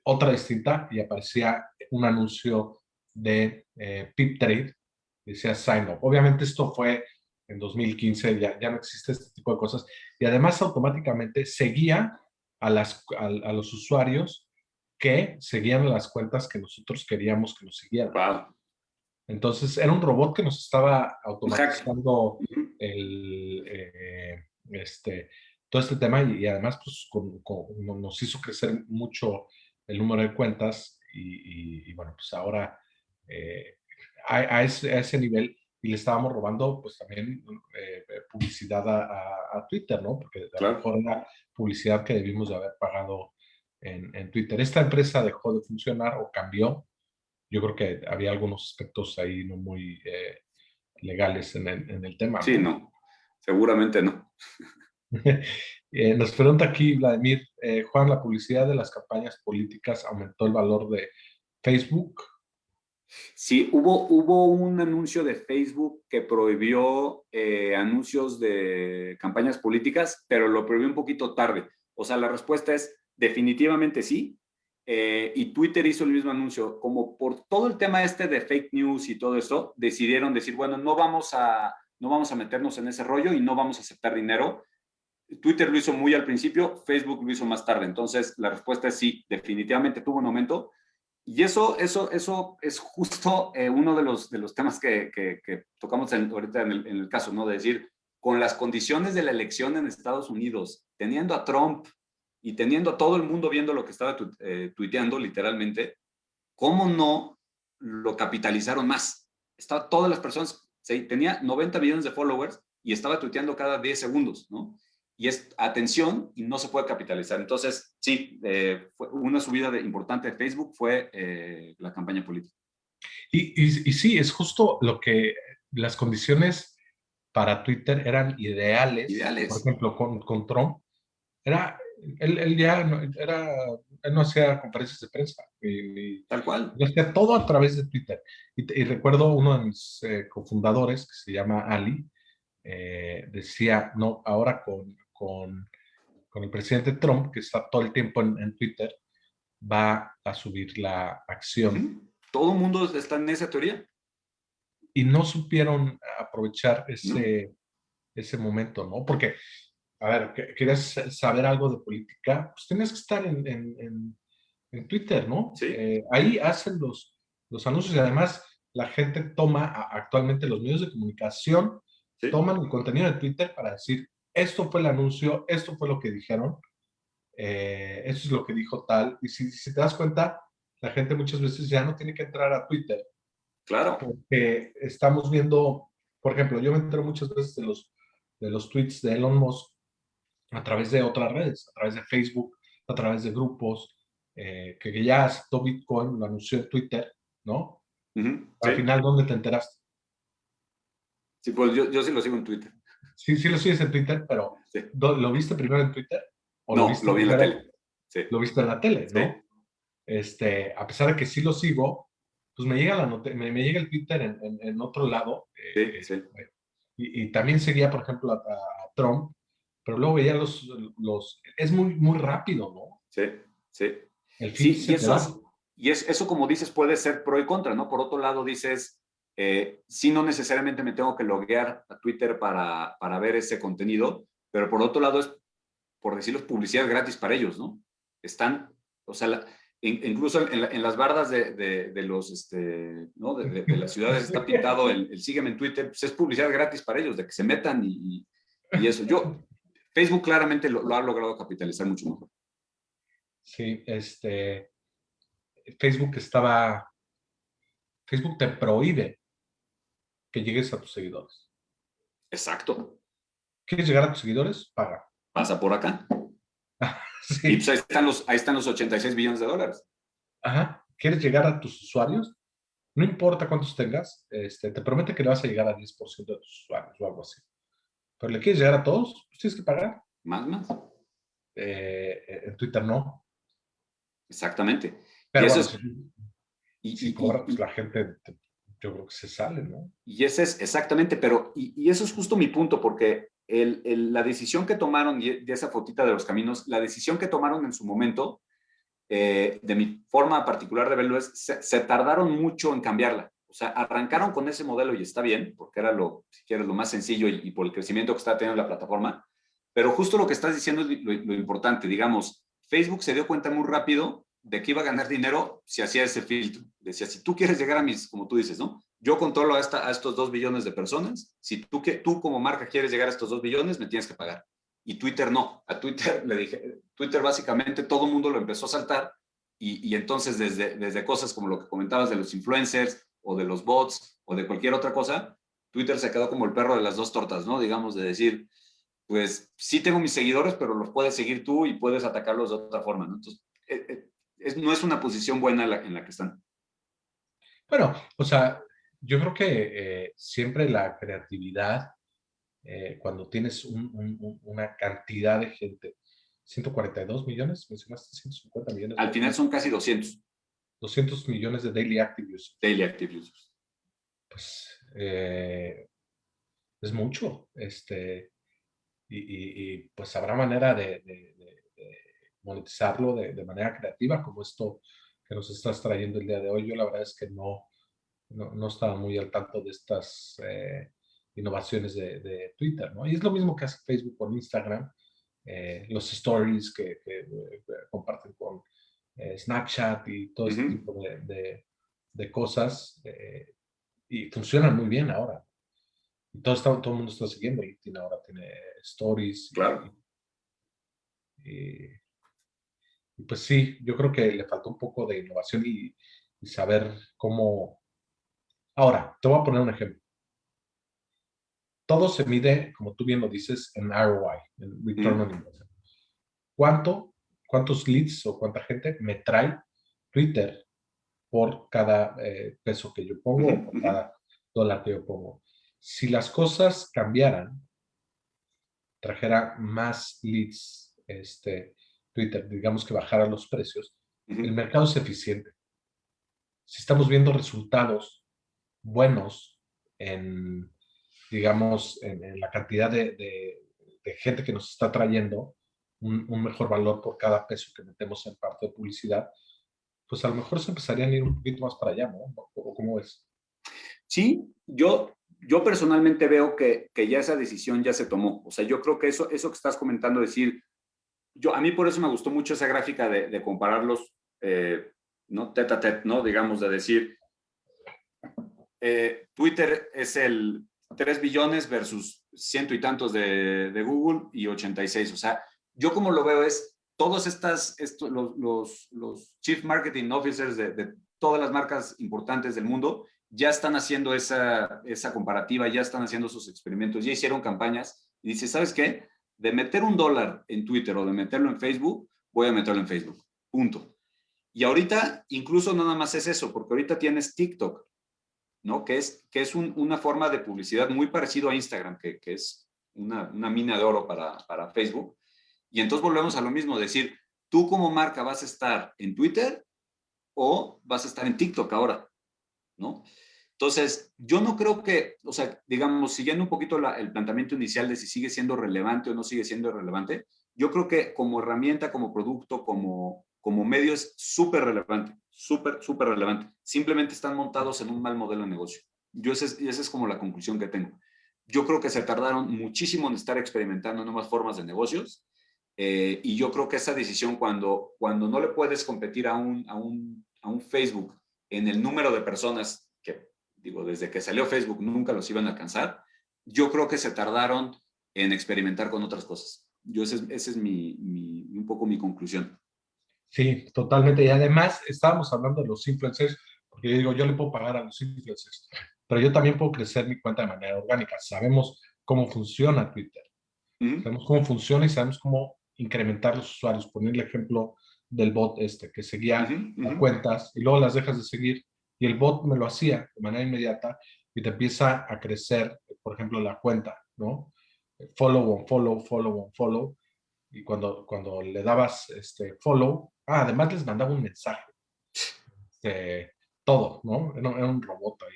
S1: otra distinta y aparecía un anuncio de PipTrade, decía Sign Up. Obviamente esto fue en 2015, ya no existe este tipo de cosas, y además automáticamente seguía a los usuarios que seguían las cuentas que nosotros queríamos que nos siguieran.
S2: Wow.
S1: Entonces era un robot que nos estaba automatizando todo este tema y además pues, nos hizo crecer mucho el número de cuentas y bueno, pues ahora a ese nivel y le estábamos robando pues también publicidad a Twitter, ¿no? Porque a lo mejor era publicidad que debimos de haber pagado en Twitter. Esta empresa dejó de funcionar o cambió. Yo creo que había algunos aspectos ahí no muy legales en el tema, ¿no?
S2: Sí, no, seguramente no.
S1: Nos pregunta aquí Vladimir, Juan, ¿la publicidad de las campañas políticas aumentó el valor de Facebook?
S2: Sí, hubo un anuncio de Facebook que prohibió anuncios de campañas políticas, pero lo prohibió un poquito tarde. O sea, la respuesta es definitivamente sí. Y Twitter hizo el mismo anuncio. Como por todo el tema este de fake news y todo esto, decidieron decir, bueno, no vamos a meternos en ese rollo y no vamos a aceptar dinero. Twitter lo hizo muy al principio, Facebook lo hizo más tarde. Entonces, la respuesta es sí, definitivamente tuvo un aumento. Y eso es justo uno de los temas que tocamos ahorita en el caso, ¿no? De decir, con las condiciones de la elección en Estados Unidos, teniendo a Trump y teniendo a todo el mundo viendo lo que estaba tuiteando literalmente, ¿cómo no lo capitalizaron más? Todas las personas, tenía 90 millones de followers y estaba tuiteando cada 10 segundos, ¿no? Y es atención y no se puede capitalizar. Entonces, sí, fue una subida importante de Facebook fue la campaña política.
S1: Y sí, es justo lo que las condiciones para Twitter eran ideales. Por ejemplo, con Trump, él no hacía conferencias de prensa,
S2: tal cual.
S1: Hacía todo a través de Twitter. Y recuerdo uno de mis cofundadores, que se llama Ali, decía, no, ahora con el presidente Trump, que está todo el tiempo en Twitter, va a subir la acción.
S2: Todo el mundo está en esa teoría.
S1: Y no supieron aprovechar
S2: No.
S1: ese momento, ¿no? Porque a ver, ¿quieres saber algo de política? Pues tienes que estar en Twitter, ¿no?
S2: Sí,
S1: Ahí hacen los anuncios y además la gente toma, actualmente los medios de comunicación
S2: sí,
S1: toman el contenido de Twitter para decir, esto fue el anuncio, esto fue lo que dijeron, eso es lo que dijo tal. Y si te das cuenta, la gente muchas veces ya no tiene que entrar a Twitter
S2: claro.
S1: porque estamos viendo, por ejemplo, yo me entero muchas veces de los tweets de Elon Musk a través de otras redes, a través de Facebook, a través de grupos, que ya aceptó Bitcoin, lo anunció en Twitter, ¿no?
S2: Ujú,
S1: Al
S2: sí,
S1: final, ¿dónde te enteraste?
S2: sí, pues yo sí lo sigo en Twitter.
S1: Sí, sí lo sigues en Twitter, pero
S2: Sí.
S1: ¿lo viste primero en Twitter? ¿O
S2: No, lo vi en la tele. Sí,
S1: lo viste en la tele,
S2: sí,
S1: ¿no? A pesar de que sí lo sigo, pues me llega me llega el Twitter en otro lado.
S2: sí, sí,
S1: Y también seguía, por ejemplo, a Trump, pero luego veía es muy, muy rápido, ¿no?
S2: sí, sí.
S1: El feed
S2: Sí,
S1: se te va.
S2: eso como dices puede ser pro y contra, ¿no? Por otro lado dices, sí, no necesariamente me tengo que loguear a Twitter para ver ese contenido, pero por otro lado es, por decirlo, es publicidad gratis para ellos, ¿no? Están, o sea, incluso en las bardas de los, ¿no? De las ciudades está pintado el sígueme en Twitter, pues es publicidad gratis para ellos, de que se metan y eso. Facebook claramente lo ha logrado capitalizar mucho mejor.
S1: Sí, Facebook estaba, Facebook te prohíbe que llegues a tus seguidores.
S2: Exacto.
S1: ¿Quieres llegar a tus seguidores? Paga.
S2: Pasa por acá. Y
S1: Sí,
S2: pues ahí están los 86 billones de dólares.
S1: ajá. ¿Quieres llegar a tus usuarios? No importa cuántos tengas, te promete que le vas a llegar al 10% de tus usuarios o algo así. Pero le quieres llegar a todos, pues tienes que pagar.
S2: Más.
S1: En Twitter no.
S2: Exactamente. Y
S1: Pero
S2: eso
S1: bueno,
S2: es, y,
S1: si
S2: y,
S1: cobra, pues
S2: y,
S1: la gente, yo creo que se sale, ¿no?
S2: y ese es exactamente, pero, y eso es justo mi punto, porque la decisión que tomaron, y de esa fotita de los caminos, la decisión que tomaron en su momento, de mi forma particular de verlo, es, se tardaron mucho en cambiarla. O sea, arrancaron con ese modelo y está bien, porque era si quieres, lo más sencillo y por el crecimiento que está teniendo la plataforma. Pero justo lo que estás diciendo es lo importante. Digamos, Facebook se dio cuenta muy rápido de que iba a ganar dinero si hacía ese filtro. Decía, si tú quieres llegar a mis, como tú dices, ¿no? Yo controlo a estos 2 billones de personas. Si tú como marca quieres llegar a estos 2 billones, me tienes que pagar. Y Twitter no. A Twitter le dije, Twitter básicamente todo el mundo lo empezó a saltar y entonces desde cosas como lo que comentabas de los influencers o de los bots o de cualquier otra cosa, Twitter se quedó como el perro de las dos tortas, ¿no? Digamos, de decir, pues sí tengo mis seguidores, pero los puedes seguir tú y puedes atacarlos de otra forma, ¿no? Entonces, no es una posición buena en la que están.
S1: Bueno, o sea, yo creo que siempre la creatividad, cuando tienes una cantidad de gente, 142 millones, mencionaste 150 millones,
S2: Al final son casi 200
S1: 200 millones de daily active users,
S2: daily active users.
S1: pues es mucho, pues habrá manera de monetizarlo de manera creativa, como esto que nos estás trayendo el día de hoy. Yo la verdad es que no estaba muy al tanto de estas innovaciones de Twitter, ¿no? Y es lo mismo que hace Facebook con Instagram, los stories que comparten con Snapchat y todo
S2: Uh
S1: este
S2: -huh.
S1: tipo de cosas, y funcionan muy bien ahora. Y todo el mundo está siguiendo. LinkedIn ahora tiene stories
S2: Claro.
S1: y, y pues sí, yo creo que le faltó un poco de innovación y saber cómo. Ahora, te voy a poner un ejemplo. Todo se mide, como tú bien lo dices, en ROI, en
S2: Uh
S1: Return on
S2: -huh.
S1: Investment. ¿Cuántos leads o cuánta gente me trae Twitter por cada peso que yo
S2: Uh
S1: pongo o
S2: -huh.
S1: por
S2: Uh -huh.
S1: cada dólar que yo pongo? Si las cosas cambiaran, trajera más leads, Twitter, digamos que bajara los precios,
S2: Uh
S1: el
S2: -huh.
S1: mercado es eficiente. Si estamos viendo resultados buenos en, digamos, en la cantidad de gente que nos está trayendo un mejor valor por cada peso que metemos en parte de publicidad, pues a lo mejor se empezarían a ir un poquito más para allá, ¿no? ¿O cómo es?
S2: Sí, yo yo personalmente veo que ya esa decisión ya se tomó. O sea, yo creo que eso que estás comentando, decir, a mí por eso me gustó mucho esa gráfica de compararlos, ¿no? Tete a tete, ¿no? Digamos, de decir, Twitter es el 3 billones versus ciento y tantos de Google y 86. O sea, yo como lo veo es, todos los Chief Marketing Officers de todas las marcas importantes del mundo ya están haciendo esa comparativa, ya están haciendo sus experimentos, ya hicieron campañas y dice, ¿sabes qué? De meter $1 en Twitter o de meterlo en Facebook, voy a meterlo en Facebook. Punto. Y ahorita incluso no nada más es eso, porque ahorita tienes TikTok, ¿no? Que es una forma de publicidad muy parecido a Instagram, que es una mina de oro para Facebook. Y entonces volvemos a lo mismo, decir, tú como marca vas a estar en Twitter o vas a estar en TikTok ahora, ¿no? Entonces, yo no creo que, o sea, digamos, siguiendo un poquito el planteamiento inicial de si sigue siendo relevante o no sigue siendo relevante, yo creo que como herramienta, como producto, como medio es súper relevante, súper relevante. Simplemente están montados en un mal modelo de negocio. Esa es como la conclusión que tengo. Yo creo que se tardaron muchísimo en estar experimentando nuevas formas de negocios, y yo creo que esa decisión cuando no le puedes competir a un Facebook en el número de personas que, digo, desde que salió Facebook nunca los iban a alcanzar, yo creo que se tardaron en experimentar con otras cosas. Esa es un poco mi conclusión.
S1: Sí, totalmente. Y además estábamos hablando de los influencers, porque yo digo, yo le puedo pagar a los influencers, pero yo también puedo crecer mi cuenta de manera orgánica. Sabemos cómo funciona Twitter, sabemos cómo funciona y sabemos cómo incrementar los usuarios. Poner el ejemplo del bot que seguía a cuentas y luego las dejas de seguir y el bot me lo hacía de manera inmediata y te empieza a crecer, por ejemplo, la cuenta, ¿no? Follow on follow, follow on follow. Y cuando le dabas follow, además les mandaba un mensaje, todo, ¿no? Era un robot ahí.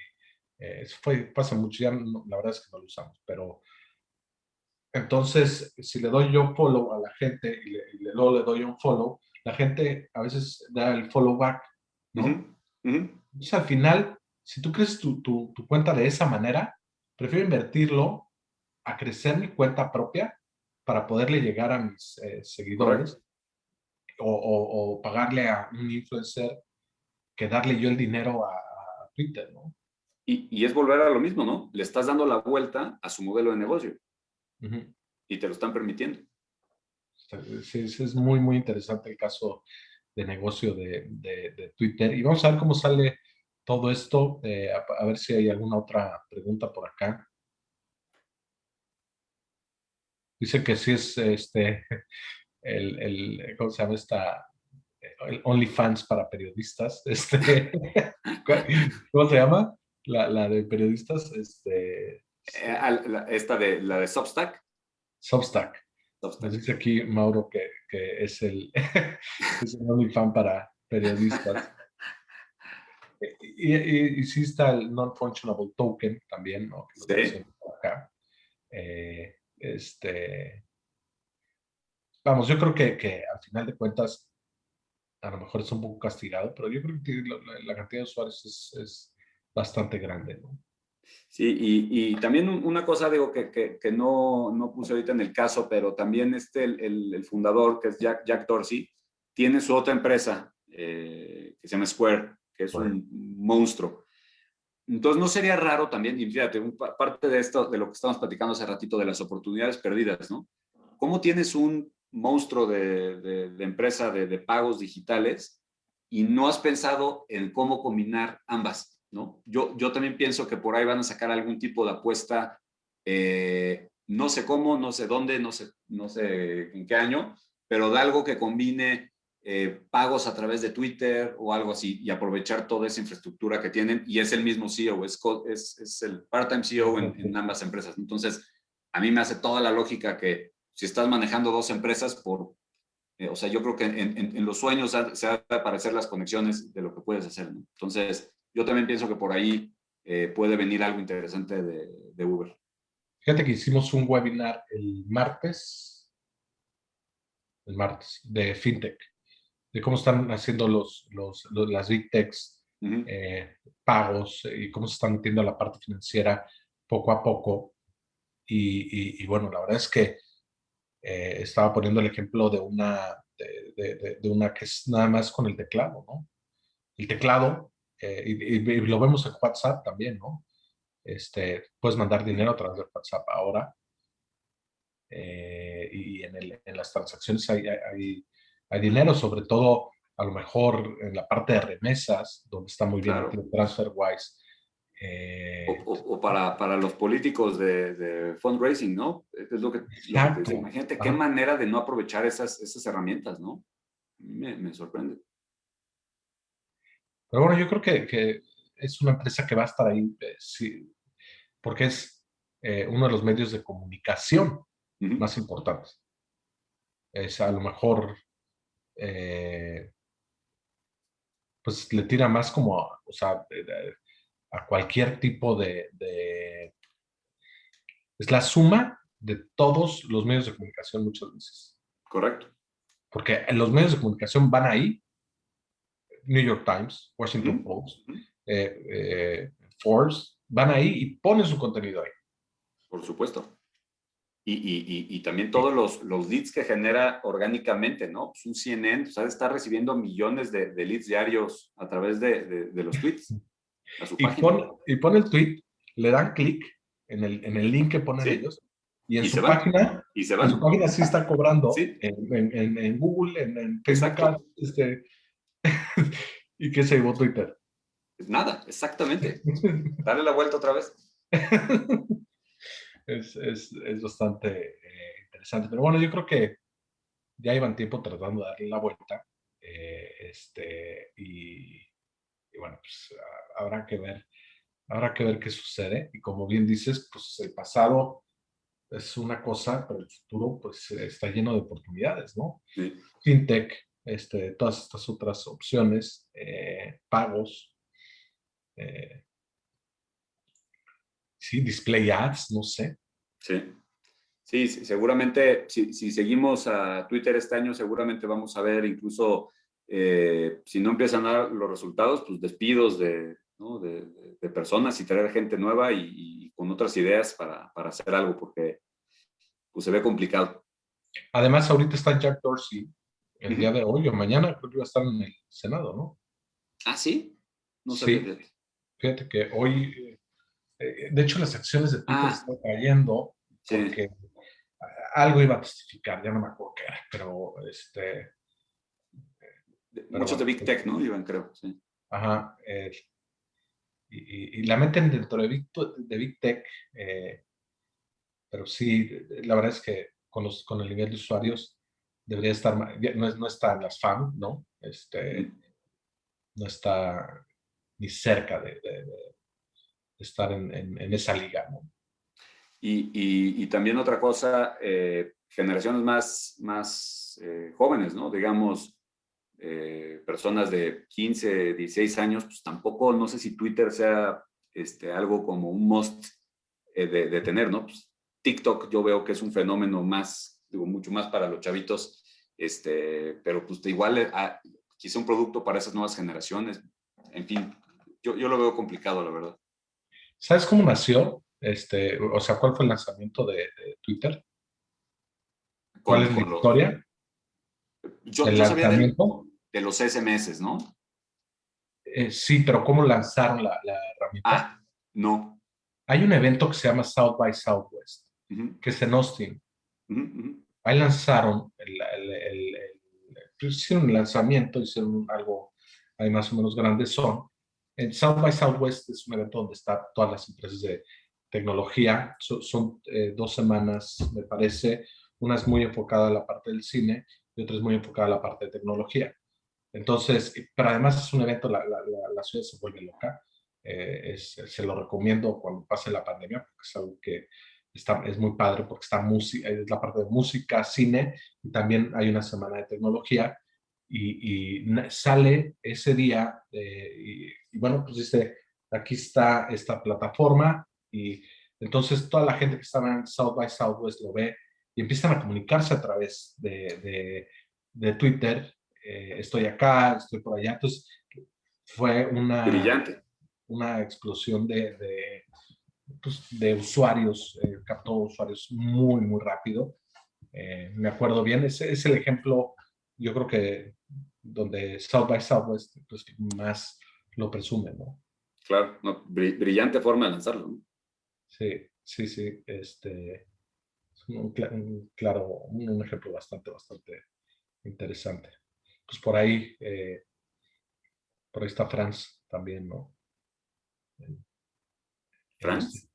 S1: Eso pasa mucho, ya la verdad es que no lo usamos, pero entonces, si le doy yo follow a la gente luego le doy un follow, la gente a veces da el follow back, ¿no? Entonces, al final, si tú crees tu cuenta de esa manera, prefiero invertirlo a crecer mi cuenta propia para poderle llegar a mis seguidores
S2: Correcto.
S1: o pagarle a un influencer que darle yo el dinero a Twitter, ¿no?
S2: Y es volver a lo mismo, ¿no? Le estás dando la vuelta a su modelo de negocio
S1: Ujú.
S2: y te lo están permitiendo.
S1: Sí, sí, es muy, muy interesante el caso de negocio de Twitter. Y vamos a ver cómo sale todo esto, a ver si hay alguna otra pregunta por acá. Dice que sí es ¿cómo se llama esta? El OnlyFans para periodistas. ¿Cómo se llama? La de periodistas,
S2: La de Substack.
S1: Substack. Nos
S2: Substack.
S1: dice aquí Mauro que es es el OnlyFans para periodistas. Y sí está el Non-Functionable Token también, ¿no? Que lo
S2: Sí.
S1: menciono por acá. Vamos, yo creo que al final de cuentas a lo mejor es un poco castigado, pero yo creo que la cantidad de usuarios es bastante grande, ¿no?
S2: Sí, y también una cosa, digo, que no puse ahorita en el caso, pero también el fundador, que es Jack Dorsey, tiene su otra empresa, que se llama Square, que es
S1: Bueno,
S2: un monstruo. Entonces, no sería raro también, y fíjate, parte de esto, de lo que estamos platicando hace ratito, de las oportunidades perdidas, ¿no? ¿Cómo tienes un monstruo de empresa de pagos digitales y no has pensado en cómo combinar ambas, ¿no? Yo también pienso que por ahí van a sacar algún tipo de apuesta, no sé cómo, no sé dónde, no sé en qué año, pero de algo que combine pagos a través de Twitter o algo así y aprovechar toda esa infraestructura que tienen, y es el mismo CEO, es el part-time CEO en ambas empresas. Entonces, a mí me hace toda la lógica que si estás manejando dos empresas, o sea, yo creo que en los sueños se ha de aparecer las conexiones de lo que puedes hacer, ¿no? Entonces, yo también pienso que por ahí puede venir algo interesante de Uber.
S1: fíjate que hicimos un webinar el martes, de FinTech, de cómo están haciendo las Big Techs
S2: Uh -huh.
S1: pagos y cómo se están metiendo a la parte financiera poco a poco. Y bueno, la verdad es que estaba poniendo el ejemplo de una que es nada más con el teclado, ¿no? El teclado, y lo vemos en WhatsApp también, ¿no? Puedes mandar dinero a través de WhatsApp ahora, y en las transacciones hay dinero, sobre todo a lo mejor en la parte de remesas, donde está muy bien
S2: Claro.
S1: metido TransferWise.
S2: O para los políticos de fundraising, ¿no? Es lo que te decía.
S1: Exacto.
S2: Imagínate qué
S1: Ajá.
S2: manera de no aprovechar esas herramientas, ¿no? Me sorprende.
S1: Pero bueno, yo creo que es una empresa que va a estar ahí, sí, porque es uno de los medios de comunicación
S2: Ujú.
S1: más importantes. Es a lo mejor, eh, pues le tira más como, o sea, a cualquier tipo es la suma de todos los medios de comunicación muchas veces.
S2: Correcto.
S1: Porque los medios de comunicación van ahí, New York Times,
S2: Ujú,
S1: Washington Post,
S2: ujú.
S1: Forbes, van ahí y ponen su contenido ahí.
S2: Por supuesto. Y también
S1: Sí.
S2: todos los leads que genera orgánicamente, ¿no? Pues un CNN, pues, ha de estar recibiendo millones de leads diarios a través de los tweets a su página.
S1: Y pone el tweet, le dan clic en el link que ponen
S2: ¿Sí?
S1: ellos, y
S2: Y se van. Y se
S1: en su
S2: van.
S1: página sí está cobrando,
S2: Sí,
S1: en Google, en Facebook Ads,
S2: exacto.
S1: y qué se llevó Twitter.
S2: Nada, exactamente. Dale la vuelta otra vez.
S1: Es bastante interesante. Pero bueno, yo creo que ya llevan tiempo tratando de darle la vuelta. Y bueno, pues habrá que ver qué sucede. Y como bien dices, pues el pasado es una cosa, pero el futuro pues está lleno de oportunidades, ¿no?
S2: Sí.
S1: FinTech, todas estas otras opciones, pagos, eh, sí, display ads, no sé.
S2: Sí. Sí, sí, seguramente, si seguimos a Twitter este año, seguramente vamos a ver incluso, si no empiezan a dar los resultados, pues despidos ¿no? de personas y traer gente nueva y con otras ideas para hacer algo, porque pues, se ve complicado.
S1: Además, ahorita está Jack Dorsey, el día
S2: Ujú.
S1: de hoy o mañana, creo que va a estar en el Senado, ¿no?
S2: Ah, sí, no sabía,
S1: Sí,
S2: fíjate.
S1: fíjate que hoy, de hecho, las acciones de Twitter
S2: Ah,
S1: están cayendo
S2: sí,
S1: porque algo iba a testificar, ya no me acuerdo qué era, pero
S2: muchos de
S1: bueno,
S2: Big Tech, ¿no? Iban, creo, sí.
S1: ajá, y la meten dentro de Big Tech, pero sí, la verdad es que con el nivel de usuarios debería estar, no está en las FAM, ¿no?
S2: Ujú.
S1: No está ni cerca de estar en esa liga, ¿no?
S2: Y también otra cosa, generaciones más jóvenes, ¿no? Digamos, personas de 15, 16 años, pues tampoco, no sé si Twitter sea algo como un must de tener, ¿no? Pues, TikTok yo veo que es un fenómeno más, digo, mucho más para los chavitos, pero pues igual quizá un producto para esas nuevas generaciones. En fin, yo lo veo complicado, la verdad.
S1: ¿Sabes cómo nació? O sea, ¿cuál fue el lanzamiento de Twitter? ¿Cuál es la
S2: Con
S1: historia del
S2: yo sabía
S1: lanzamiento?
S2: de los SMS, ¿no?
S1: Sí, pero ¿cómo lanzaron la herramienta?
S2: Ah, no.
S1: Hay un evento que se llama South by Southwest,
S2: Ujú,
S1: que es en Austin.
S2: ujú, ujú.
S1: Ahí lanzaron pues, hicieron un lanzamiento, hicieron algo ahí más o menos grande. En South by Southwest es un evento donde están todas las empresas de tecnología. Son 2 semanas, me parece. Una es muy enfocada a la parte del cine y otra es muy enfocada a la parte de tecnología. Entonces, pero además es un evento, la ciudad se vuelve loca. Se lo recomiendo cuando pase la pandemia, porque es algo que es muy padre, porque está música, es la parte de música, cine, y también hay una semana de tecnología. Y sale ese día, y bueno, pues dice, aquí está esta plataforma, y entonces toda la gente que estaba en South by Southwest lo ve y empiezan a comunicarse a través de Twitter. Estoy acá, estoy por allá. Entonces, fue una,
S2: Brillante.
S1: una explosión pues, de usuarios, captó usuarios muy, muy rápido. Me acuerdo bien, ese es el ejemplo, yo creo que donde South by Southwest pues, más lo presume, ¿no?
S2: Claro, no, brillante forma de lanzarlo, ¿no?
S1: Sí, sí, sí, es claro, un ejemplo bastante, bastante interesante. Pues por ahí está Franz también, ¿no? En
S2: ¿France?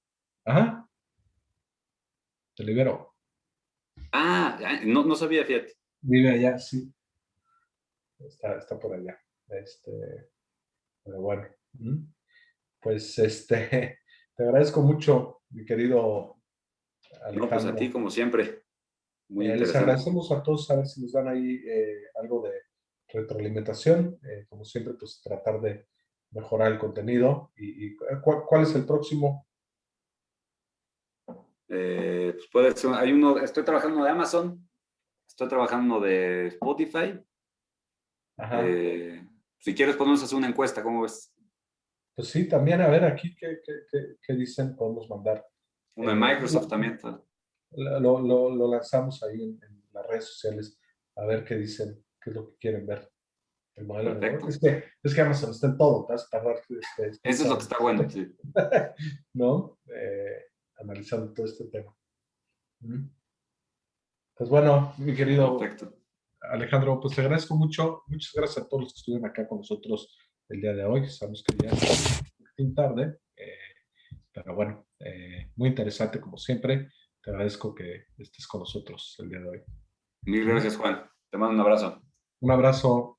S1: Ajá, te libero.
S2: No, no sabía, fíjate.
S1: Vive allá, sí, está por allá. Pero bueno, pues te agradezco mucho, mi querido
S2: No, pues a ti,
S1: Alejandro.
S2: como siempre, muy
S1: Les
S2: interesante.
S1: agradecemos a todos a ver si nos dan ahí algo de retroalimentación. Como siempre, pues tratar de mejorar el contenido. ¿Y cuál es el próximo?
S2: Pues puede ser, estoy trabajando de Amazon, estoy trabajando de Spotify.
S1: Ajá.
S2: Eh, si quieres, podemos hacer una encuesta, ¿cómo ves?
S1: Pues sí, también a ver aquí qué dicen, podemos mandar.
S2: Uno de Microsoft también.
S1: Lo lanzamos ahí en las redes sociales a ver qué dicen, qué es lo que quieren ver. El modelo de negocio.
S2: Perfecto.
S1: Es que Amazon está en todo, te vas a tardar, quién
S2: Eso es lo que
S1: sabe,
S2: está bueno, sí.
S1: ¿no? Analizando todo este tema. Pues bueno, mi querido
S2: Perfecto.
S1: Alejandro, pues te agradezco mucho. Muchas gracias a todos los que estuvieron acá con nosotros el día de hoy. Sabemos que ya es muy tarde, pero bueno, muy interesante como siempre. Te agradezco que estés con nosotros el día de hoy.
S2: Mil
S1: ¿Mm?
S2: gracias, Juan. Te mando un abrazo.
S1: Un abrazo.